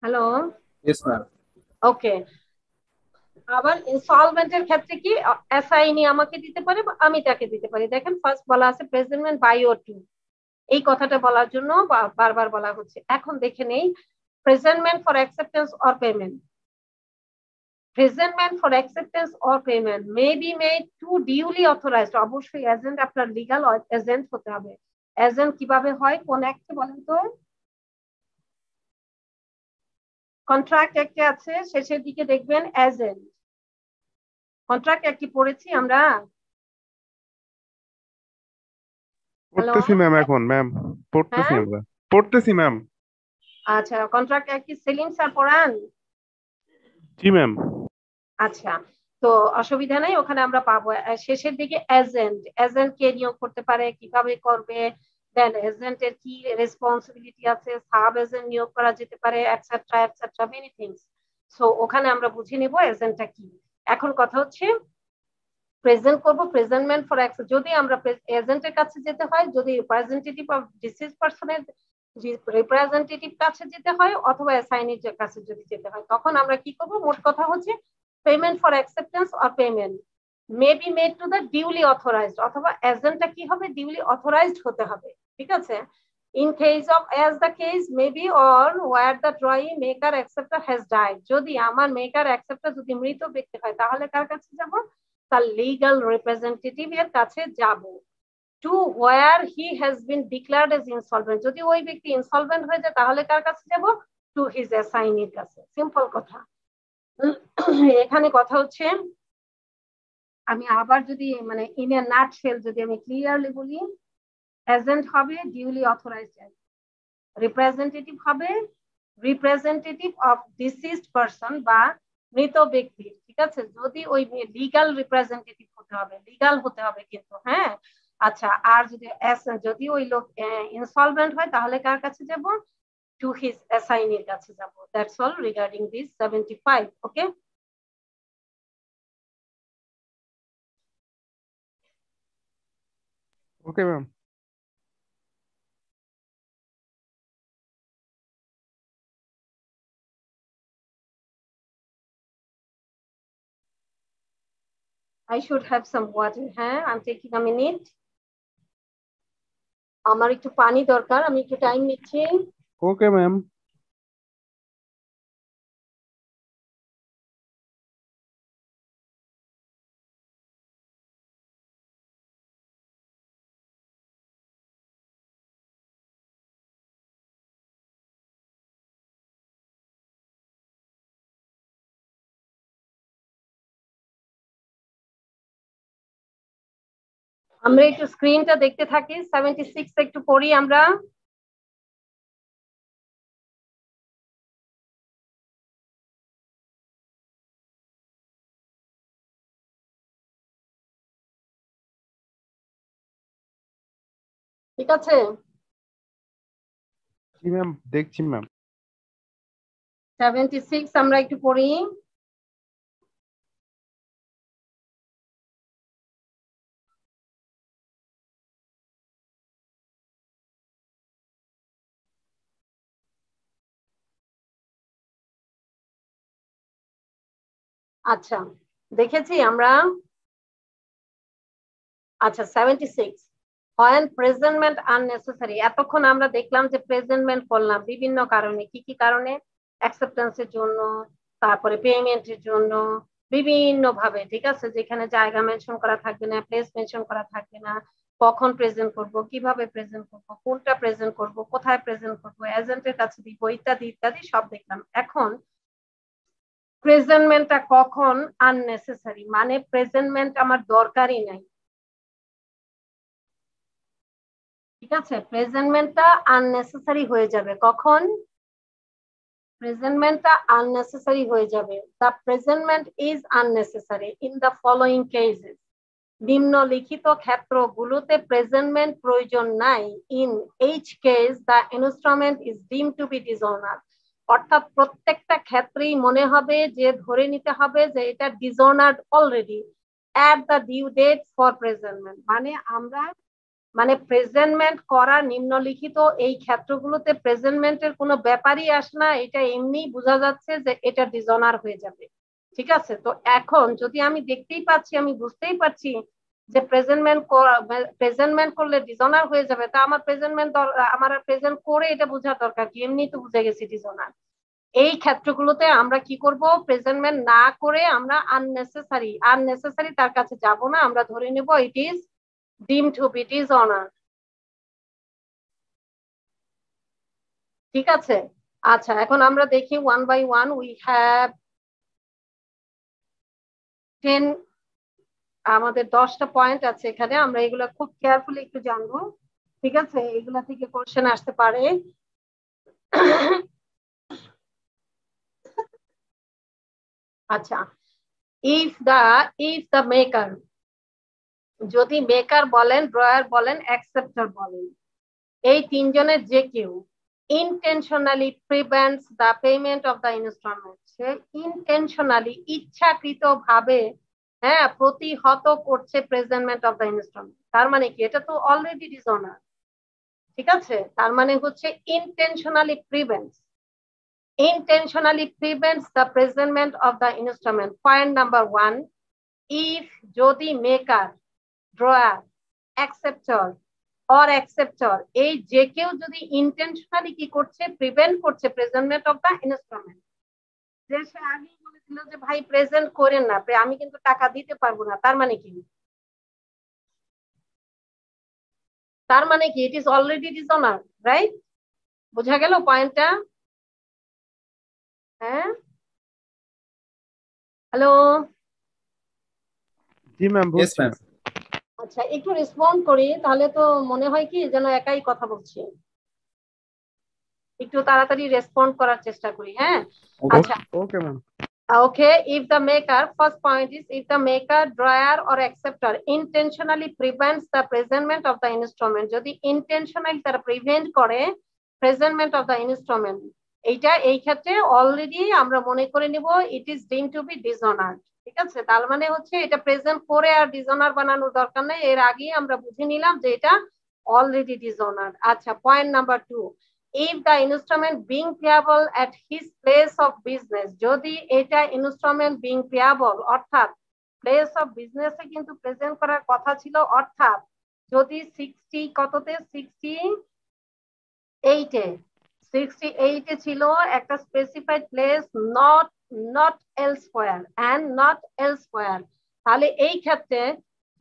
হ্যালো ইয়েস ম্যাম ওকে আবার ইনসলভেন্টের ক্ষেত্রে কি অ্যাসাইনি আমাকে দিতে পারে বা আমি তাকে দিতে পারি। দেখেন ফার্স্ট বলা আছে প্রেজেন্টমেন্ট বাই ও টু, এই কথাটা বলার জন্য বারবার বলা হচ্ছে। এখন দেখে নেই presentment for acceptance or payment. Presentment for acceptance or payment may be made to duly authorised, অবশ্যই এজেন্ট আপনার লিগাল এজেন্ট হতে হবে। এজেন্ট কিভাবে হয় কোন অ্যাক্টে বলেন তো? কন্ট্রাক্ট অ্যাক্টে আছে, শেষের দিকে দেখবেন এজেন্ট। কন্ট্রাক্ট অ্যাক্ট কি পড়েছি আমরা? হ্যালো, পড়তেছি ম্যাম, এখন ম্যাম পড়তেছি, হ্যাঁ আমরা পড়তেছি ম্যাম। আচ্ছা, কন্ট্রাক্ট অ্যাক্ট কি সেলিম স্যার পড়ান? জি ম্যাম। আচ্ছা, তো অসুবিধা নেই, ওখানে আমরা পাবো। শেষের দিকে এজেন্ট, এজেন্ট কে নিয়োগ করতে পারে, কিভাবে করবে, দেন এজেন্টের কি রেসপন্সিবিলিটি আছে, সাব এজেন্ট নিয়োগ করা যেতে পারে, etcetera etcetera many things. So ওখানে আমরা বুঝে নিব এজেন্টটা কি। এখন কথা হচ্ছে প্রেজেন্ট করব, প্রেজেন্টমেন্ট ফর অ্যাক্সেস। যদি আমরা এজেন্টের কাছে যেতে হয়, যদি রিপ্রেজেন্টেটিভ অফ ডিসিজ পারসনের রিপ্রেজেন্টেটিভ কাছে যেতে হয়, অথবা অ্যাসাইনির কাছে যদি যেতে হয়, তখন আমরা কি করব? মোট কথা হচ্ছে payment for acceptance or payment may be made to the duly authorised, অথবা এজেন্টটা কি হবে? ডিউলি অথরাইজড হতে হবে। ঠিক আছে? In case of as the case may be or where the drawing maker acceptor has died, যদি আমার মেকার অ্যাকসেপ্টর যদি মৃত ব্যক্তি হয়, তাহলে কার কাছে যাব? তার লিগ্যাল রিপ্রেজেন্টেটিভ এর কাছে যাব। To where he has been declared as insolvent, যদি ওই ব্যক্তি ইনসলভেন্ট হয়ে যায়, তাহলে কার কাছে যাব? টু হিজ অ্যাসাইনির কাছে। সিম্পল কথা। এখানে কথা হচ্ছে, আমি আবার যদি মানে ইন এ নাটশেল যদি আমি ক্লিয়ারলি বলি, এজেন্ট হবে ডিউলি অথরাইজড, রিপ্রেজেন্টেটিভ হবে রিপ্রেজেন্টেটিভ অফ ডিসিজড পারসন বা মৃত ব্যক্তি। ঠিক আছে? যদি ওই লিগাল রিপ্রেজেন্টেটিভ হতে হবে, লিগাল হতে হবে কিন্তু, হ্যাঁ। আচ্ছা, আর যদি ওই লোক ইনসলভেন্ট হয়, তাহলে কার কাছে যাব? টু হিজ অ্যাসাইনির কাছে যাব। That's all regarding this 75। Okay, okay ma'am. I should have some water. হ্যাঁ, I'm taking a minute. আমার একটু পানি দরকার, আমি একটু টাইম নিচ্ছি। Okay ma'am. আমরা একটু স্ক্রিনটা দেখতে থাকি। 76 একটু পড়ি আমরা। ঠিক আছে? জি ম্যাম, দেখছি ম্যাম। 76 আমরা একটু পড়ি। আচ্ছা, দেখেছি আমরা। আচ্ছা, 76 when presentment unnecessary। এতক্ষণ আমরা দেখলাম যে প্রেজেন্টমেন্ট করলাম বিভিন্ন কারণে। কি কি কারণে? অ্যাকসেপ্টেন্সের জন্য, তারপরে পেমেন্টের জন্য, বিভিন্ন ভাবে। ঠিক আছে? যেখানে জায়গা মেনশন করা থাকবে না, প্লেস মেনশন করা থাকবে না, কখন প্রেজেন্ট করব, কিভাবে প্রেজেন্ট করব, কোনটা প্রেজেন্ট করব, কোথায় প্রেজেন্ট করব, এজেন্টের কাছে দিব, ইত্যাদি ইত্যাদি সব দেখলাম। এখন প্রেজেন্টমেন্টটা কখন আননেসেসারি, মানে প্রেজেন্টমেন্ট আমার দরকারই নাই। ঠিক আছে? প্রেজেন্টমেন্টটা আননেসেসারি হয়ে যাবে কখন? প্রেজেন্টমেন্টটা আননেসেসারি হয়ে যাবে। The presentment is unnecessary in the following cases. নিম্নলিখিত ক্ষেত্রগুলোতে প্রেজেন্টমেন্ট প্রয়োজন নাই। In each case the instrument is deem to be dishonour. অর্থাৎ প্রত্যেকটা ক্ষেত্রেই মনে হবে যে, ধরে নিতে হবে যে এটা dishonoured already at the due date for presentment. মানে আমরা প্রেজেন্টমেন্ট করা নিম্নলিখিত এই ক্ষেত্রগুলোতে প্রেজেন্টমেন্টের কোনো ব্যাপারই আসে না, এটা এমনি বোঝা যাচ্ছে যে এটা ডিসঅনার হয়ে যাবে। ঠিক আছে, তো এখন যদি আমি দেখতেই পাচ্ছি, আমি বুঝতেই পারছি যে প্রেজেন্টমেন্ট করলে ডিসঅনার হয়ে যাবে, তা আমার আমার প্রেজেন্ট করে এটা বোঝার দরকার কি, এমনি তো বুঝে গেছি ডিসঅনার। এই ক্ষেত্রগুলোতে আমরা কি করব, প্রেজেন্টমেন্ট না করে আমরা আননেসেসারি তার কাছে যাব না, আমরা ধরে নেব it is deem to be dishonour. ঠিক আছে, আচ্ছা এখন আমরা দেখি one by one. We have 10, আমাদের 10টা পয়েন্ট আছে এখানে, আমরা এগুলো খুব কেয়ারফুলি একটু জানবো। ঠিক আছে, এগুলা থেকে কোশ্চেন আসতে পারে। আচ্ছা, ইফ দ্য মেকার, যদি মেকার বলেন, ড্রয়ার বলেন, অ্যাকসেপ্টর বলেন, এই তিনজনের যে কেউ intentionally prevents the payment of the installment, সে ইনটেনশনালি ইচ্ছাকৃত ভাবে হ্যাঁ প্রতিহত করছে প্রেজেন্টমেন্ট অফ দ্য ইনস্টলমেন্ট, তার মানে কি এটা তো অলরেডি ডিসঅনার। ঠিক আছে, তার মানে হচ্ছে intentionally prevents the presentment of the instrument. Point number 1, if যদি মেকার, ড্রয়ার, অ্যাকসেপ্টর এই যে কেউ যদি ইন্টেনশনালি কি করছে, প্রিভেন্ট করছে প্রেজেন্টমেন্ট অফ দ্য ইনস্ট্রুমেন্ট, যে সে আগেই বলেছিল যে ভাই প্রেজেন্ট করেন না, আমি কিন্তু টাকা দিতে পারবো না, তার মানে কি, it is already dishonour, right? বোঝা গেল পয়েন্টটা? হ্যাঁ, হ্যালো, জি ম্যাম, ইয়েস বুঝছি। ম্যাম। আচ্ছা একটু রেসপন্ড করি, তাহলে তো মনে হয় কি যেন একাই কথা বলছি। একটু তাড়াতাড়ি রেসপন্ড করার চেষ্টা করি। হ্যাঁ, আচ্ছা, okay ma'am. Okay, if the maker, first point is if the maker, drawer or acceptor intentionally prevents the presentment of the instrument, যদি intentionally তারা prevent করে presentment of the instrument, এইটা এই ক্ষেত্রে অলরেডি আমরা মনে করে নিব it is deemed to be dishonored। ঠিক আছে, তার মানে হচ্ছে এটা প্রেজেন্ট করে আর ডিসঅনার বানানোর দরকার নেই, এর আগেই আমরা বুঝে নিলাম যে এটা অলরেডি ডিসঅনার। আচ্ছা, point number 2, if the instrument being payable at his place of business, যদি এটা instrument being payable অর্থাৎ place of business এ কিন্তু প্রেজেন্ট করার কথা ছিল, অর্থাৎ যদি 60 কততে 68 এ ছিল একটা specified place, not elsewhere and not elsewhere, তাহলে এই ক্ষেত্রে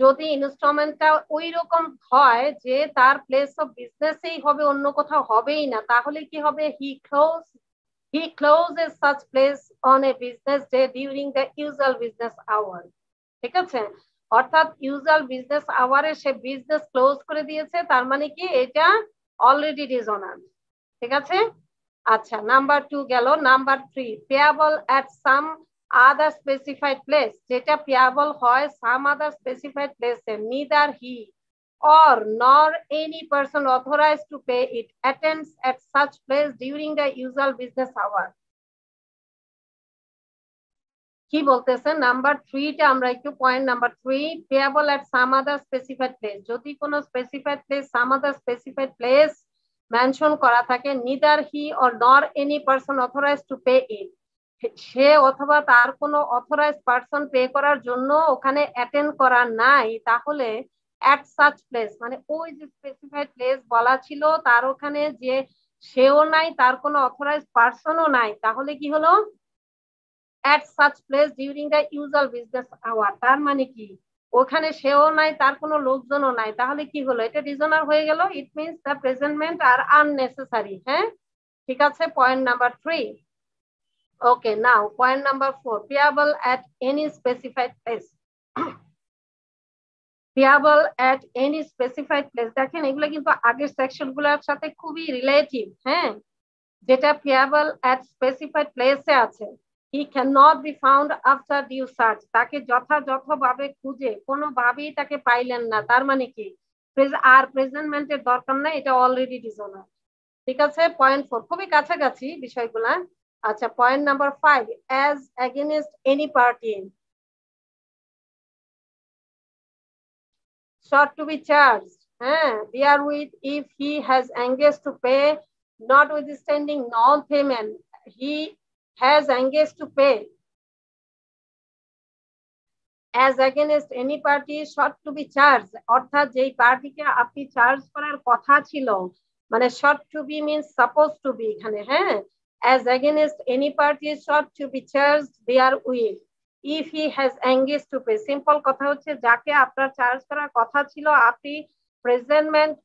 যদি ইনস্টলমেন্টটা ওই রকম হয় যে তার প্লেস অফ বিজনেসেই হবে, অন্য কোথাও হবেই না, তাহলে কি হবে, he closes such place on a business day during the usual business hour। ঠিক আছে, অর্থাৎ ইউজুয়াল বিজনেস আওয়ারে সে বিজনেস ক্লোজ করে দিয়েছে, তার মানে কি এটা অলরেডি ডিসঅনার। ঠিক আছে, আচ্ছা নাম্বার 2 গেল। Number 3, payable at some other specified place, যেটা পেয়াবল হয় সাম আদার স্পেসিফাইড প্লেসে, neither he or nor any person authorized to pay it attends at such place during the usual business hour। কি বলতেছে number 3 টা, আমরা একটু point number 3, payable at some other specified place, যদি কোনো specified place some other specified place mention করা থাকে, neither he or nor any person authorised to pay it, সে অথবা তার কোনো অথরাইজড পারসন পে করার জন্য ওখানে অ্যাটেন্ড করা নাই, তাহলে এট সাচ প্লেস মানে ওই যে স্পেসিফাইড প্লেস বলা ছিল তার ওখানে যে সেও নাই, তার কোনো অথরাইজড পারসনও নাই, তাহলে কি হলো, at such place during the usual business hour, তার মানে কি ওখানে সেও নাই, তার কোনো লোকজনও নাই, তাহলে কি হলো, এটা ডিসঅনার হয়ে গেল, it means the presentment are unnecessary. হ্যাঁ, ঠিক আছে, point number 3। Okay, now point number 4, payable at any specified place। Payable at any specified place, দেখেন এগুলো কিন্তু আগের সেকশন গুলোর সাথে খুবই রিলেটিভ। হ্যাঁ, যেটা পেয়াবল at specified place এ আছে, he cannot be found after due search, তাকে যথাযথভাবে খুঁজে কোনোভাবেই তাকে পাইলেন না, তার মানে কি আর প্রেজেন্টমেন্টের দরকার নাই, এটা অলরেডি ডিসঅনার। ঠিক আছে, পয়েন্ট 4 খুবই কাছাকাছি বিষয়গুলা। আচ্ছা, point number 5, as against any party, short to be charged, হ্যাঁ, therewith if he has engaged to pay, notwithstanding non payment he has engaged to pay, as against any party short to be charged, অর্থাৎ যেই পার্টিকে আপনি charge করার কথা ছিল, মানে short to be means supposed to be এখানে, হ্যাঁ, as against any party short to be charged therewith if he has engaged to pay. Simple কথা হচ্ছে যাকে আপনার চার্জ করার কথা ছিল, আপনি প্রেজেন্টমেন্ট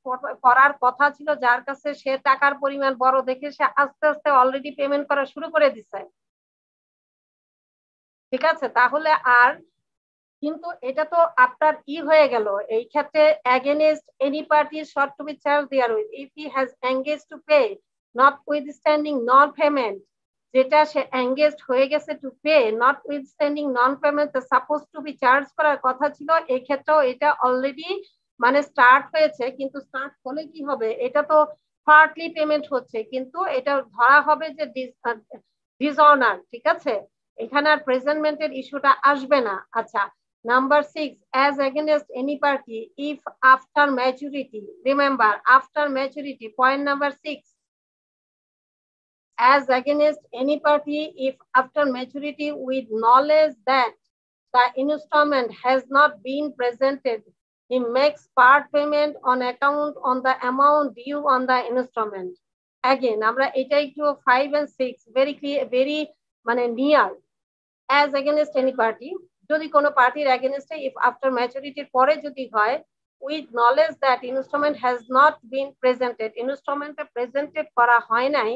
করার কথা ছিল, যার কাছে সে টাকার পরিমাণ বড় দেখে সে আস্তে আস্তে অলরেডি পেমেন্ট করা শুরু করে দিছে, ঠিক আছে? তাহলে আর কিন্তু এটা তো আপনার হয়ে গেল এই ক্ষেত্রে against any party short to be charged therewith if he has engaged to pay notwithstanding non payment, যেটা সে engaged হয়ে গেছে to pay notwithstanding non payment supposed to be charged করার কথা ছিল, এই ক্ষেত্রেও এটা অলরেডি মানে স্টার্ট হয়েছে, কিন্তু স্টার্ট হলে কি হবে, এটা তো পার্টলি পেমেন্ট হচ্ছে, কিন্তু এটা ধরা হবে যে ডিসঅনার, ঠিক আছে? এখানে আর প্রেজেন্টমেন্টের ইস্যুটা আসবে না। আচ্ছা, number 6, as against any party if after maturity, remember after maturity, point number 6, as against any party if after maturity with knowledge that the installment has not been presented, he makes part payment on account on the amount due on the installment. Again আমরা এটা একটু 5 and 6 very clear, very মানে near, as against any party, যদি কোনো পার্টির এগেইনস্টে if after maturity পরে যদি হয় with knowledge that instrument has not been presented, ইনস্টলমেন্টটা প্রেজেন্টেড করা হয় নাই,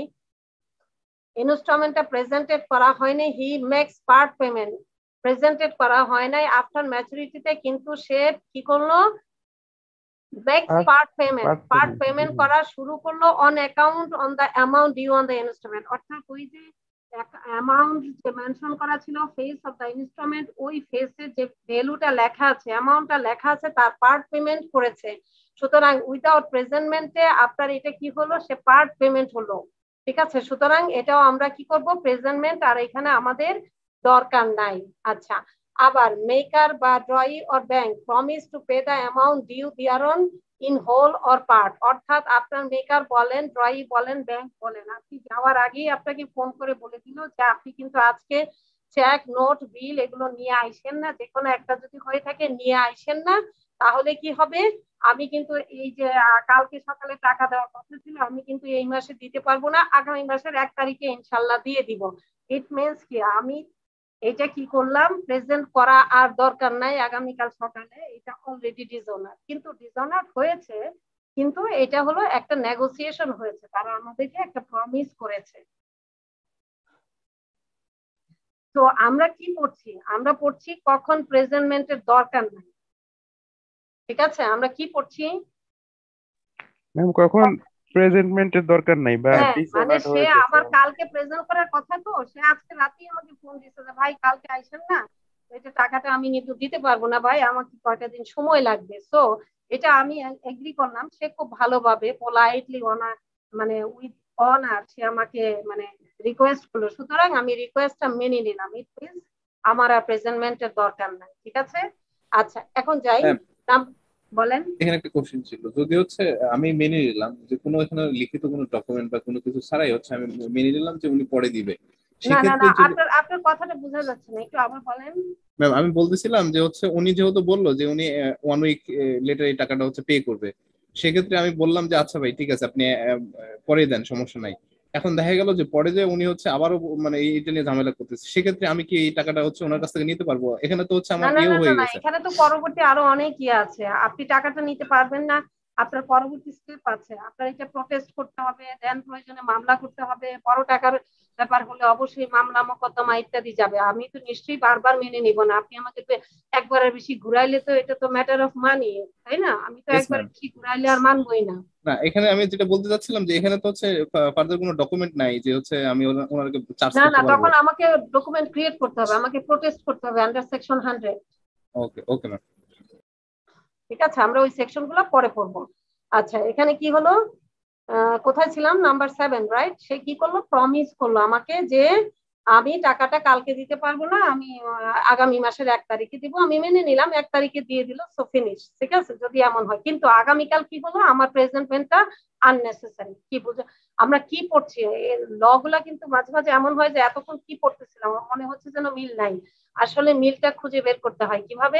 ইনস্টলমেন্টটা প্রেজেন্টেড করা হয়নি, he makes part payment, presented করা হয় নাই আফটার ম্যাচুরিটিতে, কিন্তু সে কি করলো, makes part payment করা শুরু করলো on account on the amount due on the instrument, অর্থাৎ ওই যে অ্যামাউন্ট যে মেনশন করা ছিল ফেস অফ দ্য ইনস্ট্রুমেন্ট, ওই ফেসে যে ভ্যালুটা লেখা আছে, অ্যামাউন্টটা লেখা আছে, তার পার্ট পেমেন্ট করেছে। সুতরাং উইদাউট প্রেজেন্টমেন্টে আপনার এটা কি হলো, সে পার্ট পেমেন্ট হলো, ঠিক আছে? সুতরাং এটাও আমরা কি করব, প্রেজেন্টমেন্ট আর এখানে আমাদের দরকার নাই। আচ্ছা, আবার মেকার বা drawee or bank promise to pay the amount due thereon in whole or part, অর্থাৎ আপনার মেকার বলেন, ড্রয়ি বলেন, ব্যাংক বলেন, আপনি যাওয়ার আগেই আপনাকে ফোন করে বলে দিল যে আপনি কিন্তু আজকে চেক, নোট, বিল এগুলো নিয়ে আইসেন না, যে কোনো একটা যদি হয়ে থাকে নিয়ে আইসেন না, তাহলে কি হবে, আমি কিন্তু এই যে কালকে সকালে টাকা দেওয়ার কথা ছিল আমি কিন্তু এই মাসে দিতে পারবো না, আগামী মাসের 1 তারিখে ইনশাল্লাহ দিয়ে দিব। ইট মিনস কি আমি এটা কি করলাম, প্রেজেন্ট করা আর দরকার নাই, আগামীকাল সকালে এটা অলরেডি ডিসঅনার, কিন্তু ডিসঅনার হয়েছে, কিন্তু এটা হলো একটা নেগোসিয়েশন হয়েছে, তারা আমাদেরকে একটা প্রমিস করেছে। তো আমরা কি পড়ছি, আমরা পড়ছি কখন প্রেজেন্টমেন্টের দরকার নাই, ঠিক আছে? আমরা কি পড়ছি, ম্যাম কখন প্রেজেন্টমেন্টের দরকার নাই বা মানে সে আমার কালকে প্রেজেন্ট করার কথা, তো সে আজকে রাতেই আমাকে ফোন দিচ্ছে যে ভাই কালকে আইসেন না, এটা টাকাটা আমি কিন্তু দিতে পারবো না ভাই, আমাকে কয়টা দিন সময় লাগবে। সো এটা আমি এগ্রি করলাম, সে খুব ভালোভাবে পোলাইটলি মানে উইথ অনার সে আমাকে মানে রিকোয়েস্ট করলো, সুতরাং আমি রিকোয়েস্টটা মেনে নিলাম, ইট মিনস আমার আর প্রেজেন্টমেন্টের দরকার নাই, ঠিক আছে? আচ্ছা, এখন যাই, বলেন। এখানে একটা কোশ্চেন ছিল, যদি হচ্ছে আমি মেনে নিলাম যে কোনো এখানে লিখিত কোনো ডকুমেন্ট বা কোনো কিছু ছাড়াই হচ্ছে আমি মেনে নিলাম যে উনি পরে দিবে, না না না, আপনার কথাটা বোঝা যাচ্ছে না, একটু আবার বলেন। ম্যাম আমি বলতেছিলাম যে হচ্ছে উনি যেহেতু বললো যে উনি 1 উইক লেটার এই টাকাটা হচ্ছে পে করবে, সেক্ষেত্রে আমি বললাম যে আচ্ছা ভাই ঠিক আছে আপনি পরে দেন, সমস্যা নাই। এখন দেখা গেল যে পরে যে উনি হচ্ছে আবারও মানে এইটা নিয়ে ঝামেলা করতেছে, সেক্ষেত্রে আমি কি এই টাকাটা হচ্ছে ওনার কাছ থেকে নিতে পারবো? এখানে তো হচ্ছে আমার ইয়ে হয়ে গেছে। এখানে তো পরবর্তী আরো অনেক আছে, আপনি টাকাটা নিতে পারবেন না, আপনার পরবর্তী স্টেপ আছে, আপনার এটা প্রটেস্ট করতে হবে, দেন প্রয়োজনে মামলা করতে হবে, বড় টাকার ব্যাপার হলে অবশ্যই মামলা মোকদ্দমা ইত্যাদি যাবে। আমি তো নিশ্চয়ই বারবার মেনে নিব না, আপনি আমাকে একবারের বেশি ঘুরাইলে তো এটা তো ম্যাটার অফ মানি, তাই না? আমি তো একবারের বেশি ঘুরাইলে আর মানবই না। না, এখানে আমি যেটা বলতে চাচ্ছিলাম যে এখানে তো হচ্ছে ফার্দার কোনো ডকুমেন্ট নাই যে হচ্ছে আমি ওনাকে চার্জ করতে পারবো। তখন আমাকে ডকুমেন্ট ক্রিয়েট করতে হবে, আমাকে প্রটেস্ট করতে হবে আন্ডার সেকশন 100। ওকে ওকে ম্যাম, ঠিক আছে, আমরা ওই সেকশনগুলো পরে পড়বো। আচ্ছা, এখানে কি হলো, কোথায় ছিলাম, নাম্বার 7, রাইট? সে কি করলো, প্রমিস করলো আমাকে যে আমি টাকাটা কালকে দিতে পারবো না, আমি আগামী মাসের 1 তারিখে দিব। আমি মেনে নিলাম, 1 তারিখে দিয়ে দিল, সো ফিনিশ, ঠিক আছে। যদি এমন হয়, কিন্তু আগামীকাল কি হলো, আমার প্রেজেন্টমেন্টটা আননেসেসারি। কি বুঝে আমরা কি পড়ছি, ল গুলা কিন্তু মাঝে মাঝে এমন হয় যে এতক্ষণ কি পড়তেছিলাম মনে হচ্ছে যেন মিল নাই। আসলে মিলটা খুঁজে বের করতে হয় কিভাবে।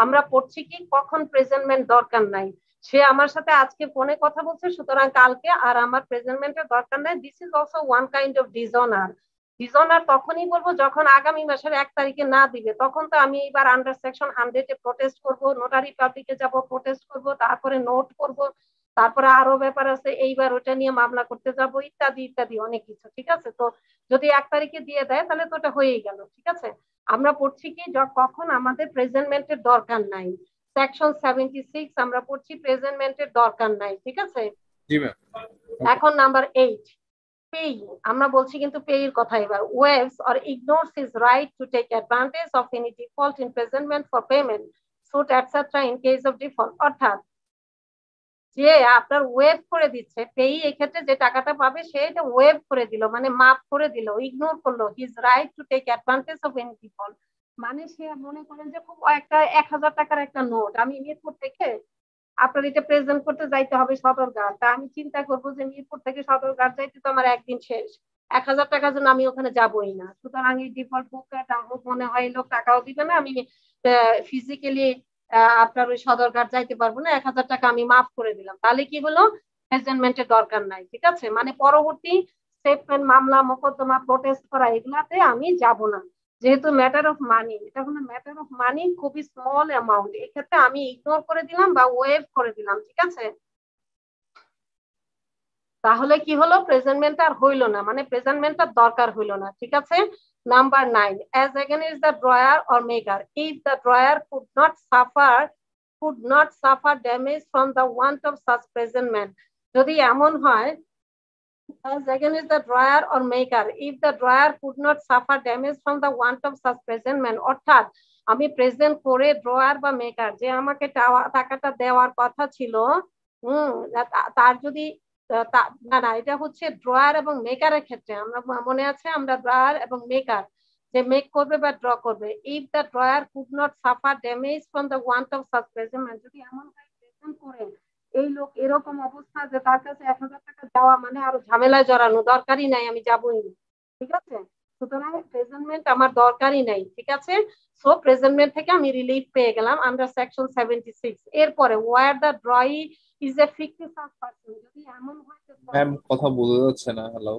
আমরা পড়ছি কি কখন প্রেজেন্টমেন্ট দরকার নাই, সে আমার সাথে আজকে ফোনে কথা বলছে, সুতরাং কালকে আর আমার প্রেজেন্টমেন্টের দরকার নাই। This is also one kind of dishonour. Dishonour তখনই বলবো যখন আগামী মাসের 1 তারিখে না দিবে, তখন তো আমি এবার আন্ডার সেকশন 100 প্রটেস্ট করব, নোটারি পাবলিকে যাব, প্রটেস্ট করব, তারপরে নোট করব, তারপরে আরো ব্যাপার আছে, এইবার ওটা নিয়ে মামলা করতে যাব, ইত্যাদি ইত্যাদি অনেক কিছু, ঠিক আছে। তো যদি 1 তারিখে দিয়ে দেয় তাহলে তো ওটা হয়েই গেল, ঠিক আছে। আমরা পড়ছি কি কখন আমাদের প্রেজেন্টমেন্টের দরকার নাই। সেকশন 76 আমরা পড়ছি প্রেজেন্টমেন্টের দরকার নাই, ঠিক আছে। জি ম্যাম। এখন নাম্বার 8, pay. আমরা বলছি কিন্তু pay এর কথা এবার। waives or ignores his right to take advantage of any default in presentment for payment, suit etc. in case of default. অর্থাৎ যে আপনার ওয়েভ করে দিচ্ছে, পেই এক্ষেত্রে যে টাকাটা পাবে সে এটা ওয়েভ করে দিল, মানে মাফ করে দিল, ইগনোর করলো his right to take advantage of any default. মানে সে মনে করেন যে খুব একটা 1000 টাকার একটা নোট আমি মিরপুর থেকে আপনার এটা প্রেজেন্ট করতে যাইতে হবে সদরঘাট, তা আমি চিন্তা করবো যে মিরপুর থেকে সদরঘাট যাইতে তো আমার একদিন শেষ, 1000 টাকার জন্য আমি ওখানে যাবোই না। সুতরাং এই ডিফল্ট বুকটা মনে হয় লোক টাকাও দিবে না, আমি ফিজিক্যালি আপনার ওই সদরঘাট যাইতে পারবো না, 1000 টাকা আমি মাফ করে দিলাম, তাহলে কি হলো, প্রেজেন্টমেন্টের দরকার নাই, ঠিক আছে। মানে পরবর্তী স্টেটমেন্ট, মামলা মোকদ্দমা, প্রোটেস্ট করা, এগুলাতে আমি যাব না, যেহেতু ম্যাটার অফ মানি, এটা হলো ম্যাটার অফ মানি, খুবই স্মল অ্যামাউন্ট, এক্ষেত্রে আমি ইগনোর করে দিলাম বা ওয়েভ করে দিলাম, ঠিক আছে। তাহলে কি হলো, প্রেজেন্টমেন্ট আর হইলো না, মানে প্রেজেন্টমেন্টটা দরকার হইলো না, ঠিক আছে। Number 9, as against the drawer or maker, if the drawer could not suffer damage from the want of such presentment. যদি এমন হয়, as against the drawer or maker, if the drawer could not suffer damage from the want of such presentment, অর্থাৎ আমি present করে drawer বা maker যে আমাকে টাকাটা দেওয়ার কথা ছিল, তার যদি না না, এটা হচ্ছে ড্রয়ার এবং মেকারের ক্ষেত্রে, আমরা মনে আছে আমরা ড্রয়ার এবং মেকার যে মেক করবে বা ড্র করবে। If the drawer could not suffer damage from the want of such presentment, যদি এমন হয় প্রেজেন্ট করে এই লোক এরকম অবস্থা যে তার কাছে 1000 টাকা দেওয়া মানে আরো ঝামেলায় জড়ানো, দরকারই নাই, আমি যাবই না, ঠিক আছে। সুতরাং প্রেজেন্টমেন্ট আমার দরকারই নাই, ঠিক আছে। সো প্রেজেন্টমেন্ট থেকে আমি রিলিফ পেয়ে গেলাম আন্ডার সেকশন 76। এরপরে where the drawee is a fictitious person, যদি এমন হয় যে ম্যাম কথা বোঝা যাচ্ছে না, হ্যালো।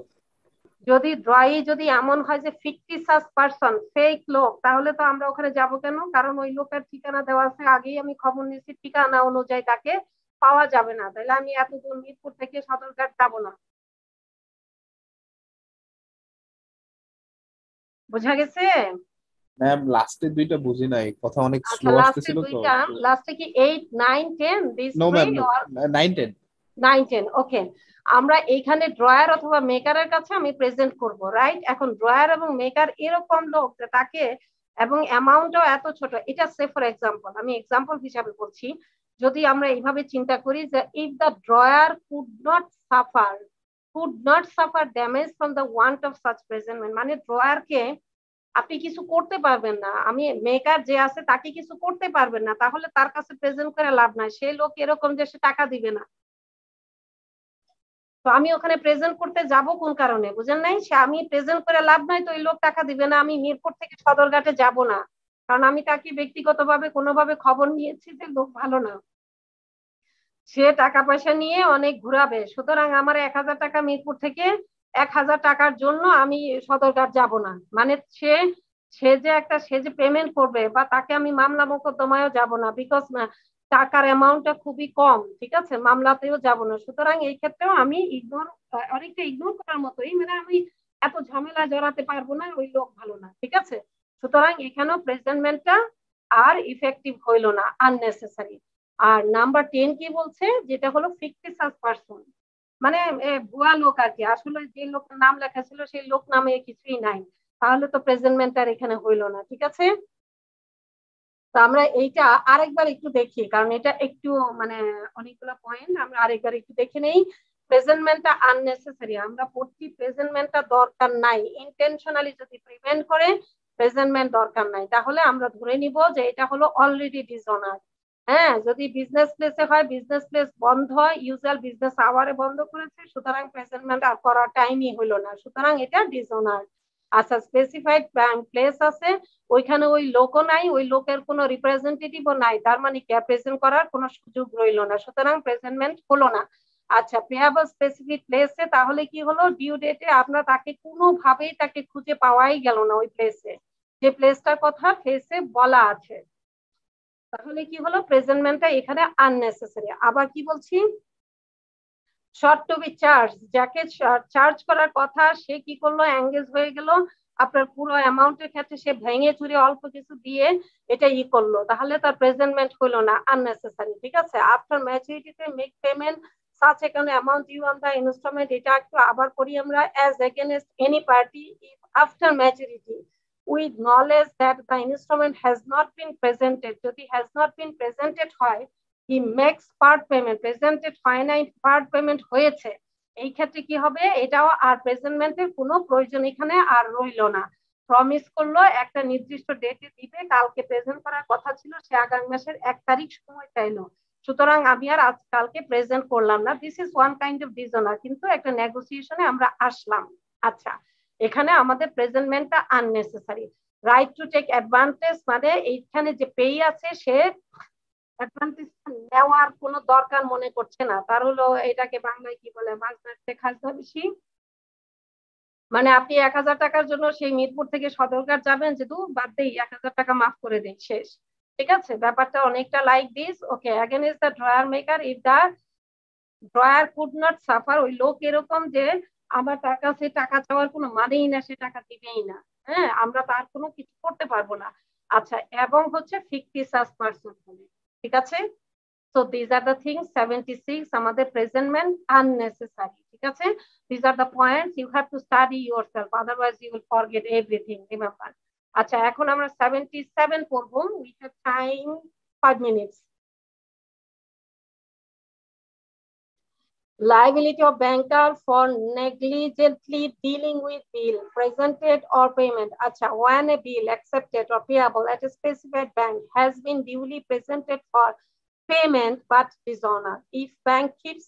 যদি ড্রয়ি যদি এমন হয় যে ফিকটিশিয়াস পারসন, ফেক লোক, তাহলে তো আমরা ওখানে যাব কেন, কারণ ওই লোকের ঠিকানা দেওয়া আছে, আগেই আমি খবর নিয়েছি, ঠিকানা অনুযায়ী তাকে পাওয়া যাবে না, তাহলে আমি এত দূর মিরপুর থেকে সদরঘাট যাব না। বোঝা গেছে? ম্যাম লাস্টের দুইটা বুঝি নাই, কথা অনেক আচ্ছা, স্লো লাস্টে আসতেছিল তো। দুইটা, লাস্টে কি 8 9 10 this no way ma'am, or 9 10। 9 10? Okay, আমরা এইখানে ড্রয়ার অথবা মেকারের কাছে আমি প্রেজেন্ট করব, রাইট। এখন ড্রয়ার এবং মেকার এরকম লোক যে তাকে, এবং অ্যামাউন্টও এত ছোট, এটা সে ফর এক্সাম্পল, আমি এক্সাম্পল হিসাবে বলছি, যদি আমরা এইভাবে চিন্তা করি যে if the drawer could not suffer damage from the want of such presentment, মানে ড্রয়ারকে আপনি কিছু করতে পারবেন না, আমি মেকার যে আছে তাকে কিছু করতে পারবেন না, তাহলে তার কাছে প্রেজেন্ট করে লাভ নাই, সে লোক এরকম যে সে টাকা দিবে না। তো আমি ওখানে প্রেজেন্ট করতে যাব কোন কারণে, বুঝেন নাই, সে আমি প্রেজেন্ট করে লাভ নাই, তো ওই লোক টাকা দিবে না, আমি মিরপুর থেকে সদরঘাটে যাব না, কারণ আমি তাকে ব্যক্তিগতভাবে কোনোভাবে খবর নিয়েছি যে লোক ভালো না, সে টাকা পয়সা নিয়ে অনেক ঘুরাবে, সুতরাং আমার 1000 টাকা মিরপুর থেকে 1000 টাকার জন্য আমি সদরঘাট যাব না, মানে সে সে যে পেমেন্ট করবে বা তাকে আমি মামলা মোকদ্দমায়ও যাব না, বিকজ টাকার অ্যামাউন্টটা খুবই কম, ঠিক আছে, মামলাতেও যাব না। সুতরাং এই ক্ষেত্রেও আমি ইগনোর, অনেকটা ইগনোর করার মতোই, মানে আমি এত ঝামেলা জড়াতে পারবো না, ওই লোক ভালো না, ঠিক আছে। সুতরাং এখানেও প্রেজেন্টমেন্টটা আর ইফেক্টিভ হইলো না, আননেসেসারি। আর নাম্বার 10 কি বলছে, যেটা হলো ফিকটিশিয়াস পারসন, মানে ভুয়া লোক আর কি, আসলে যে লোক নাম লেখা ছিল সেই লোক নামে কিছুই নাই, তাহলে তো প্রেজেন্টমেন্ট আর এখানে হইলো না, ঠিক আছে। তো আমরা এইটা আরেকবার একটু দেখি, কারণ এটা একটু মানে অনেকগুলো পয়েন্ট, আমরা আরেকবার একটু দেখে নেই। প্রেজেন্টমেন্টটা আননেসেসারি, আমরা পড়ছি প্রেজেন্টমেন্টটা দরকার নাই, ইন্টেনশনালি যদি প্রিভেন্ট করে প্রেজেন্টমেন্ট দরকার নাই, তাহলে আমরা ধরে নিব যে এটা হলো অলরেডি ডিসঅনার। হ্যাঁ, যদি বিজনেস প্লেসে হয়, বিজনেস প্লেস বন্ধ হয়, ইউজুয়াল বিজনেস আওয়ারে বন্ধ করেছে, সুতরাং প্রেজেন্টমেন্ট আর করার টাইমই হলো না, সুতরাং এটা ডিসঅনার। আচ্ছা, স্পেসিফাইড প্লেস আছে, ওইখানে ওই লোকও নাই, ওই লোকের কোনো রিপ্রেজেন্টেটিভও নাই, তার মানে কি প্রেজেন্ট করার কোনো সুযোগ রইল না, সুতরাং প্রেজেন্টমেন্ট হলো না। আচ্ছা, পেয়াবল স্পেসিফিক প্লেসে, তাহলে কি হলো, ডিউ ডেটে আপনার তাকে কোনোভাবেই তাকে খুঁজে পাওয়াই গেল না ওই প্লেসে, যে প্লেসটার কথা প্লেসে বলা আছে, তাহলে কি হলো, প্রেজেন্টমেন্টটা এখানে আননেসেসারি। আবার কি বলছি, শর্ট টু বি চার্জ, যাকে চার্জ করার কথা সে কি করলো, এঙ্গেজ হয়ে গেল, আপনার পুরো অ্যামাউন্টের ক্ষেত্রে সে ভেঙে চুরে অল্প কিছু দিয়ে এটা করলো, তাহলে তার প্রেজেন্টমেন্ট হলো না, আননেসেসারি। ঠিক আছে, আফটার ম্যাচুরিটিতে make payment such a kind of amount due on the instrument, এটা একটু আবার করি আমরা, as against any party if after maturity with knowledge that the instrument has not been presented, যদি has not been presented হয়, he makes part payment, presented finite part payment হয়েছে, এই ক্ষেত্রে কি হবে, এটাও আর প্রেজেন্টমেন্টের কোনো প্রয়োজন এখানে আর রইল না। প্রমিস করলো একটা নির্দিষ্ট ডেটে দিবে, কালকে প্রেজেন্ট করার কথা ছিল, সে আগামী মাসের 1 তারিখ সময় চাইলো, সুতরাং আমি আর আজকালকে প্রেজেন্ট করলাম না, this is one kind of dishonour, কিন্তু একটা নেগোসিয়েশনে আমরা আসলাম। আচ্ছা, এখানে আমাদের প্রেজেন্টমেন্টটা unnecessary. Right to take advantage, মানে এইখানে যে পেই আছে সে অ্যাডভান্টেজ নেওয়ার কোনো দরকার মনে করছে না, তার হলো এটাকে বাংলায় কি বলে, মাঝনাতে খাজনা বেশি, মানে আপনি 1000 টাকার জন্য সেই মিরপুর থেকে সদরঘাট যাবেন, যে দূর বাদ দেই, 1000 টাকা মাফ করে দেই, শেষ। ঠিক আছে, ব্যাপারটা অনেকটা like this. Okay, again is the drawer maker if the drawer could not suffer, ওই লোক এরকম যে আমার তার কাছে টাকা চাওয়ার কোনো মানেই না, সে টাকা দিবেই না, হ্যাঁ, আমরা তার কোনো কিছু করতে পারবো না। আচ্ছা, এবং হচ্ছে ফিকটিসাস পারসন হলে, ঠিক আছে। So these are the things 76 আমাদের প্রেজেন্টমেন্ট unnecessary, ঠিক আছে। These are the points you have to study yourself, otherwise you will forget everything, remember. আচ্ছা, এখন আমরা 77 পড়বো, we have time 5 minutes. Liability of banker for negligently dealing with bill presented or payment. Acha, when a bill accepted or payable at a specified bank has been duly presented for payment but dishonor, if bank keeps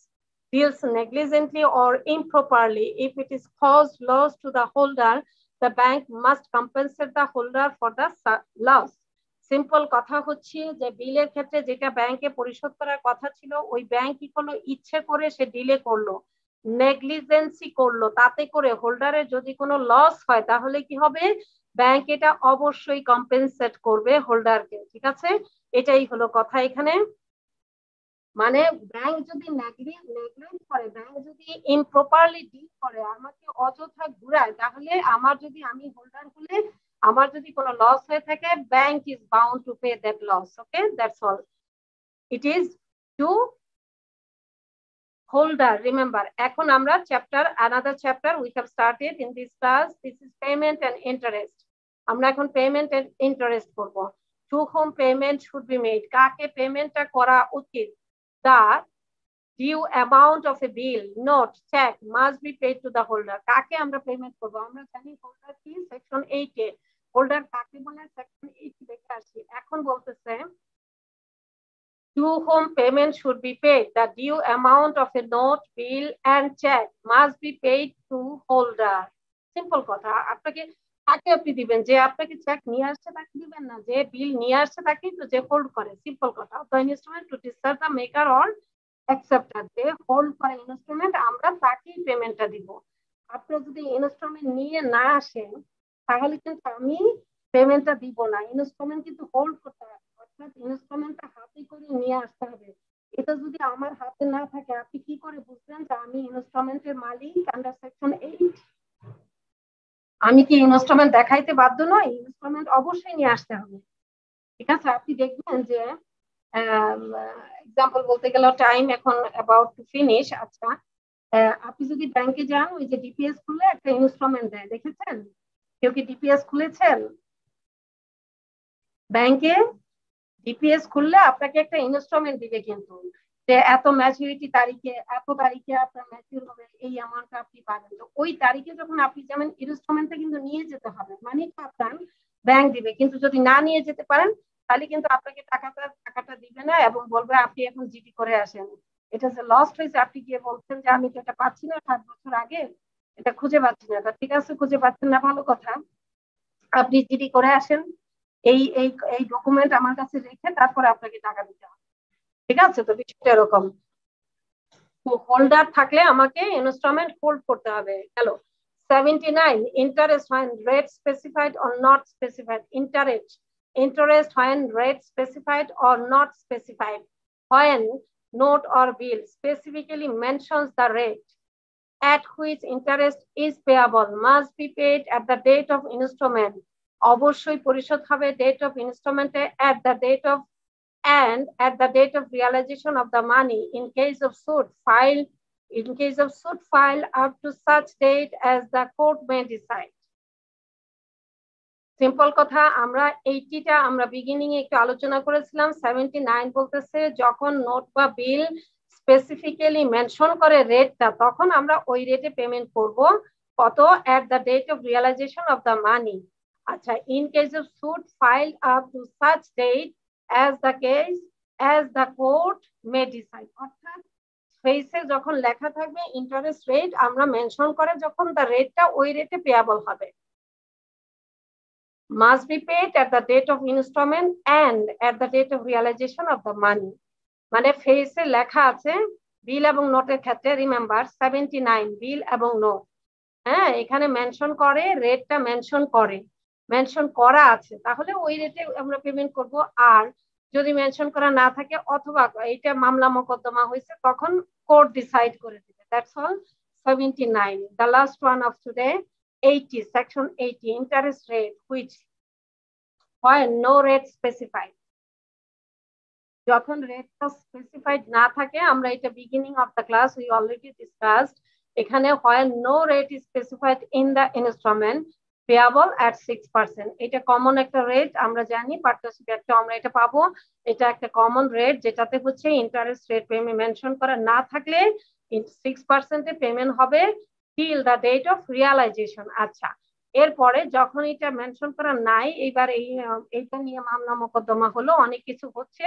bills negligently or improperly, if it is caused loss to the holder, the bank must compensate the holder for the loss. Simple কথা হচ্ছে যে বিলের ক্ষেত্রে যেটা ব্যাংকে পরিশোধ করার কথা ছিল, ওই ব্যাংক কি করলো, ইচ্ছে করে সে ডিলে করলো, নেগলিজেন্সি করলো, তাতে করে হোল্ডারের যদি কোনো লস হয়, তাহলে কি হবে, ব্যাংক এটা অবশ্যই কম্পেনসেট করবে হোল্ডারকে, ঠিক আছে। এটাই হলো কথা এখানে, মানে ব্যাংক যদি নেগলেক্ট করে, ব্যাংক যদি ইমপ্রপারলি ডিল করে, আমাকে অযথা ঘুরায়, তাহলে আমার যদি, আমি হোল্ডার হলে আমার যদি কোনো লস হয়ে থাকে, bank is bound to pay that loss. Okay, that's all, it is to holder, remember. এখন আমরা chapter, another chapter we have started in this class, this is payment and interest. আমরা এখন পেমেন্ট এন্ড ইন্টারেস্ট করব। To whom payment should be made, কাকে পেমেন্টটা করা উচিত। The due amount of a bill, note, check must be paid to the holder. কাকে আমরা payment করব, আমরা জানি হোল্ডার কি, সেকশন 8 এ হোল্ডার কাকে বলে, সেকশন 8 দেখে আসি। এখন বলতেছে to whom payment should be paid, the due amount of a note, bill and check must be paid to holder. Simple কথা, আপনাকে তাকে আপনি দিবেন, যে আপনাকে চেক নিয়ে আসছে তাকে দিবেন না, যে বিল নিয়ে আসছে তাকে তো, যে হোল্ড করে, সিম্পল কথা। The instrument to discharge the maker or acceptor, যে হোল্ড করে ইনস্ট্রুমেন্ট, আমরা তাকেই পেমেন্টটা দিব। আপনি যদি ইনস্ট্রুমেন্ট নিয়ে না আসেন, তাহলে কিন্তু আমি পেমেন্টটা দিব না। ইনস্ট্রুমেন্ট কিন্তু হোল্ড করতে হবে, অর্থাৎ ইনস্ট্রুমেন্টটা হাতে করে নিয়ে আসতে হবে। এটা যদি আমার হাতে না থাকে, আপনি কি করে বুঝবেন যে আমি ইনস্ট্রুমেন্টের মালিক আন্ডার সেকশন 8? আমি কি ইনস্ট্রুমেন্ট দেখাইতে বাধ্য নই? ইনস্ট্রুমেন্ট অবশ্যই নিয়ে আসতে হবে, ঠিক আছে। আপনি দেখবেন যে এক্সাম্পল বলতে গেলে, টাইম এখন অ্যাবাউট টু ফিনিশ। আচ্ছা, আপনি যদি ব্যাংকে যান, ওই যে ডিপিএস খুলে একটা ইনস্ট্রুমেন্ট দেয়, দেখেছেন? কেউ কি ডিপিএস খুলেছেন? ব্যাংকে ডিপিএস খুললে আপনাকে একটা ইনস্ট্রুমেন্ট দিবে, কিন্তু যে এত ম্যাচুরিটি তারিখে এত তারিখে আপনার ম্যাচিউর হবে, এই অ্যামাউন্ট আপনি পাবেন। তো ওই তারিখে যখন আপনি যেমন ইনস্ট্রুমেন্টটা কিন্তু নিয়ে যেতে হবে, মানে আপনার ব্যাংক দিবে, কিন্তু যদি না নিয়ে যেতে পারেন তাহলে কিন্তু আপনাকে টাকাটা দিবে না এবং বলবে আপনি এখন জিডি করে আসেন। এটা যে লস্ট হয়েছে, আপনি গিয়ে বলছেন যে আমি তো এটা পাচ্ছি না 7 বছর আগে, এটা খুঁজে পাচ্ছি না। ঠিক আছে, খুঁজে পাচ্ছেন না, ভালো কথা, আপনি জিডি করে আসেন, এই এই এই ডকুমেন্ট আমার কাছে রেখে তারপরে আপনাকে টাকা দিতে হবে। ঠিক আছে, তো বিষয়টা এরকম। হোল্ডার থাকলে আমাকে ইনস্টলমেন্ট হোল্ড করতে হবে। গেল 79, interest when rate specified or not specified. Interest when rate specified or not specified. When note or bill specifically mentions the rate at which interest is payable must be paid at the date of installment. অবশ্যই পরিশোধ হবে date of installment at the date of and at the date of realization of the money in case of suit filed up to such date as the court may decide. Simple কথা, আমরা 80টা আমরা beginning এ একটু আলোচনা করেছিলাম। 79 বলতেছে যখন note বা বিল specifically mention করে রেটটা, তখন আমরা ওই রেটে পেমেন্ট করব। কত? at the date of realization of the money. আচ্ছা, in case of suit filed up to such date as the court may decide. অর্থাৎ ফেসে যখন লেখা থাকবে ইন্টারেস্ট রেট, আমরা মেনশন করে যখন দা রেটটা ওই রেটে পেয়াবল হবে। must be paid at the date of installment and at the date of realization of the money. মানে ফেসে লেখা আছে বিল এবং নোটের ক্ষেত্রে, রিমেম্বার 79 বিল এবং নোট, হ্যাঁ, এখানে মেনশন করে রেটটা মেনশন করা আছে, তাহলে ওই রেটে আমরা পেমেন্ট করব। আর যদি মেনশন করা না থাকে অথবা এটা মামলা মোকদ্দমা হয়েছে, তখন কোর্ট ডিসাইড করে দিবে। That's all. 79, the last one of today. 80, section 80, interest rate which when no rate specified. যখন রেটটা স্পেসিফাইড না থাকে, আমরা এটা beginning of the class we already discussed. এখানে when no rate is specified in the instrument payable at 6%. এটা common একটা rate, আমরা জানি পার্টনারশিপ একটা আমরা এটা পাবো। এটা একটা কমন রেট যেটাতে হচ্ছে ইন্টারেস্ট রেট পেমেন্ট মেনশন করা না থাকলে 6% এ পেমেন্ট হবে till the date of realization. আচ্ছা, এরপরে যখন এটা মেনশন করা নাই, এইবার এইটা নিয়ে মামলা মোকদ্দমা হলো, অনেক কিছু হচ্ছে,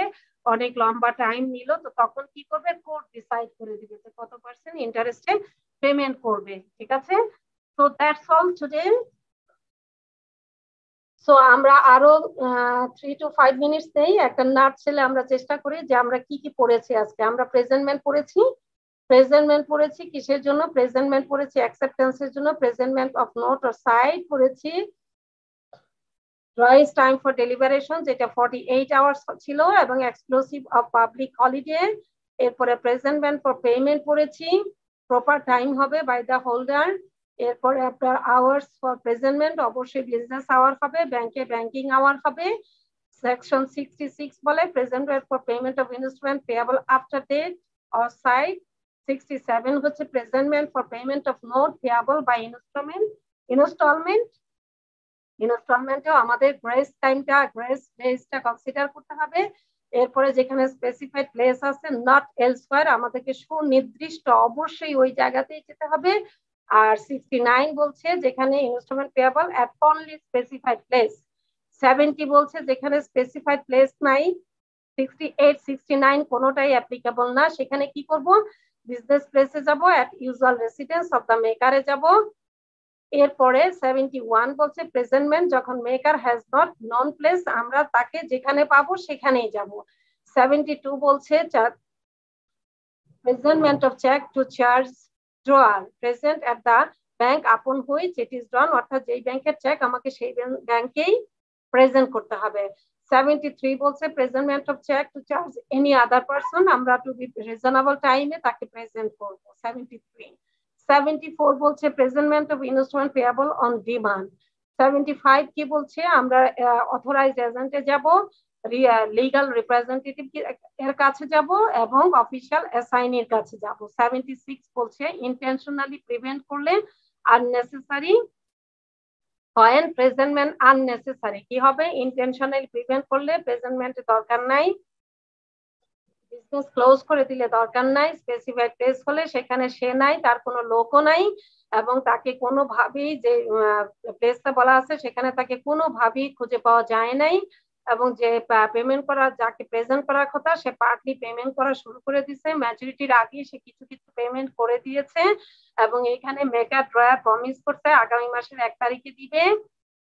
অনেক লম্বা টাইম নিল, তো তখন কি করবে? কোর্ট ডিসাইড করে দিবে যে কত পার্সেন্ট ইন্টারেস্টে পেমেন্ট করবে। ঠিক আছে, so that's all today. So আমরা আরো 3 to 5 মিনিটস নেই, একটা নাট ছেলে আমরা চেষ্টা করি যে আমরা কি কি পড়েছি আজকে। আমরা প্রেজেন্টমেন্ট পড়েছি কিসের জন্য? প্রেজেন্টমেন্ট পড়েছি অ্যাকসেপ্টেন্সের জন্য, presentment of note or side পড়েছি, rise time for deliberation যেটা 48 hours ছিল এবং এক্সক্লুসিভ অফ পাবলিক হলিডে। এরপরে প্রেজেন্টমেন্ট ফর পেমেন্ট পড়েছি, প্রপার টাইম হবে বাই দ্য হোল্ডার। এরপরে আপনার আওয়ার্স ফর প্রেজেন্টমেন্ট, অবশ্যই বিজনেস আওয়ার হবে, ব্যাংকে ব্যাংকিং আওয়ার হবে। সেকশন 66 বলে presentment for payment of instalment payable after date or sight. 67 হচ্ছে presentment for payment of note payable by ইনস্টলমেন্টেও আমাদের গ্রেস ডেজটা কনসিডার করতে হবে। এরপরে যেখানে স্পেসিফাইড প্লেস আছে নট এলসওয়্যার, আমাদেরকে সুনির্দিষ্ট অবশ্যই ওই জায়গাতেই যেতে হবে। আর 69 বলছে যেখানে installment payable at only specified place. 70 বলছে যেখানে স্পেসিফাইড প্লেস নাই। 68, 69 কোনোটাই অ্যাপ্লিকেবল না, সেখানে কি করব? বিজনেস প্লেসে যাব, at usual residence of the মেকারে যাব। এরপরে 71 বলছে প্রেজেন্টমেন্ট যখন maker has not known place, আমরা তাকে যেখানে পাবো সেখানেই যাব। 72 বলছে presentment of cheque to charge drawer present at the bank upon which it is drawn, অর্থাৎ যেই ব্যাংকের চেক আমাকে সেই ব্যাংকেই প্রেজেন্ট করতে হবে। 73 বলছে presentment of cheque to charge any other person, আমরা টু বি রিজনেবল টাইমে তাকে প্রেজেন্ট করব। 73 74 বলছে presentment of instalment payable on demand. 75 কি বলছে? আমরা অথরাইজড এজেন্টে যাব, লিগ্যাল রিপ্রেজেন্টেটিভ এর কাছে যাব এবং অফিশিয়াল অ্যাসাইনির কাছে যাব। 76 বলছে ইন্টেনশনালি প্রিভেন্ট করলে আননেসেসারি, when প্রেজেন্টমেন্ট আননেসেসারি কি হবে? ইন্টেনশনালি প্রিভেন্ট করলে প্রেজেন্টমেন্টের দরকার নাই। বিজনেস ক্লোজ করে দিলে দরকার নাই, স্পেসিফাইড প্লেস হলে সেখানে সে নাই, তার কোনো লোকও নাই, এবং তাকে কোনোভাবেই যে প্লেসটা বলা আছে সেখানে তাকে কোনোভাবেই খুঁজে পাওয়া যায় নাই, এবং যে পেমেন্ট করা যাকে প্রেজেন্ট করার কথা সে পার্টলি পেমেন্ট করা শুরু করে দিয়েছে, ম্যাচুরিটির আগে সে কিছু কিছু পেমেন্ট করে দিয়েছে, এবং এখানে মেকার ড্রয়ার প্রমিস করছে আগামী মাসের 1 তারিখে দিবে।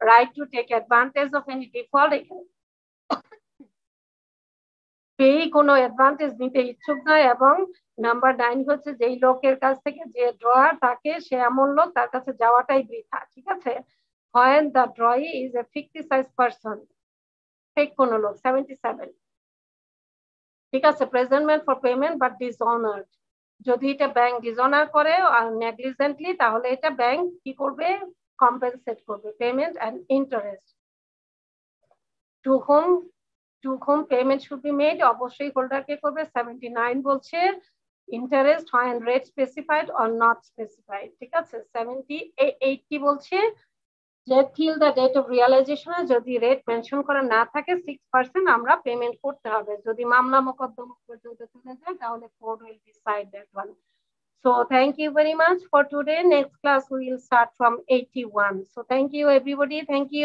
Right to take advantage of any default, এখানে পেই কোনো অ্যাডভান্টেজ নিতে ইচ্ছুক নয়, এবং নাম্বার 9 হচ্ছে যেই লোকের কাছ থেকে যে ড্রয়ার থাকে সে এমন লোক তার কাছে যাওয়াটাই বৃথা। ঠিক আছে, when the drawee is a fictitious person, fake কোনো লোক 77। ঠিক আছে, প্রেজেন্টমেন্ট ফর পেমেন্ট বাট ডিসঅনার্ড, যদি এটা ব্যাংক ডিসঅনার করে আর নেগলিজেন্টলি তাহলে এটা ব্যাংক কি করবে, কম্পেনসেট করবে payment and interest. To whom payment should be made, অবশ্যই হোল্ডারকে করবে। 79 বলছে interest when rate specified or not specified। ঠিক আছে, 80 বলছে যে till the date of realization যদি রেট মেনশন করা না থাকে 6% আমরা পেমেন্ট করতে হবে। যদি মামলা মোকদ্দমা পর্যন্ত চলে যায় তাহলে court will decide that one. So thank you very much for today. Next class we will start from 81. So thank you everybody. Thank you.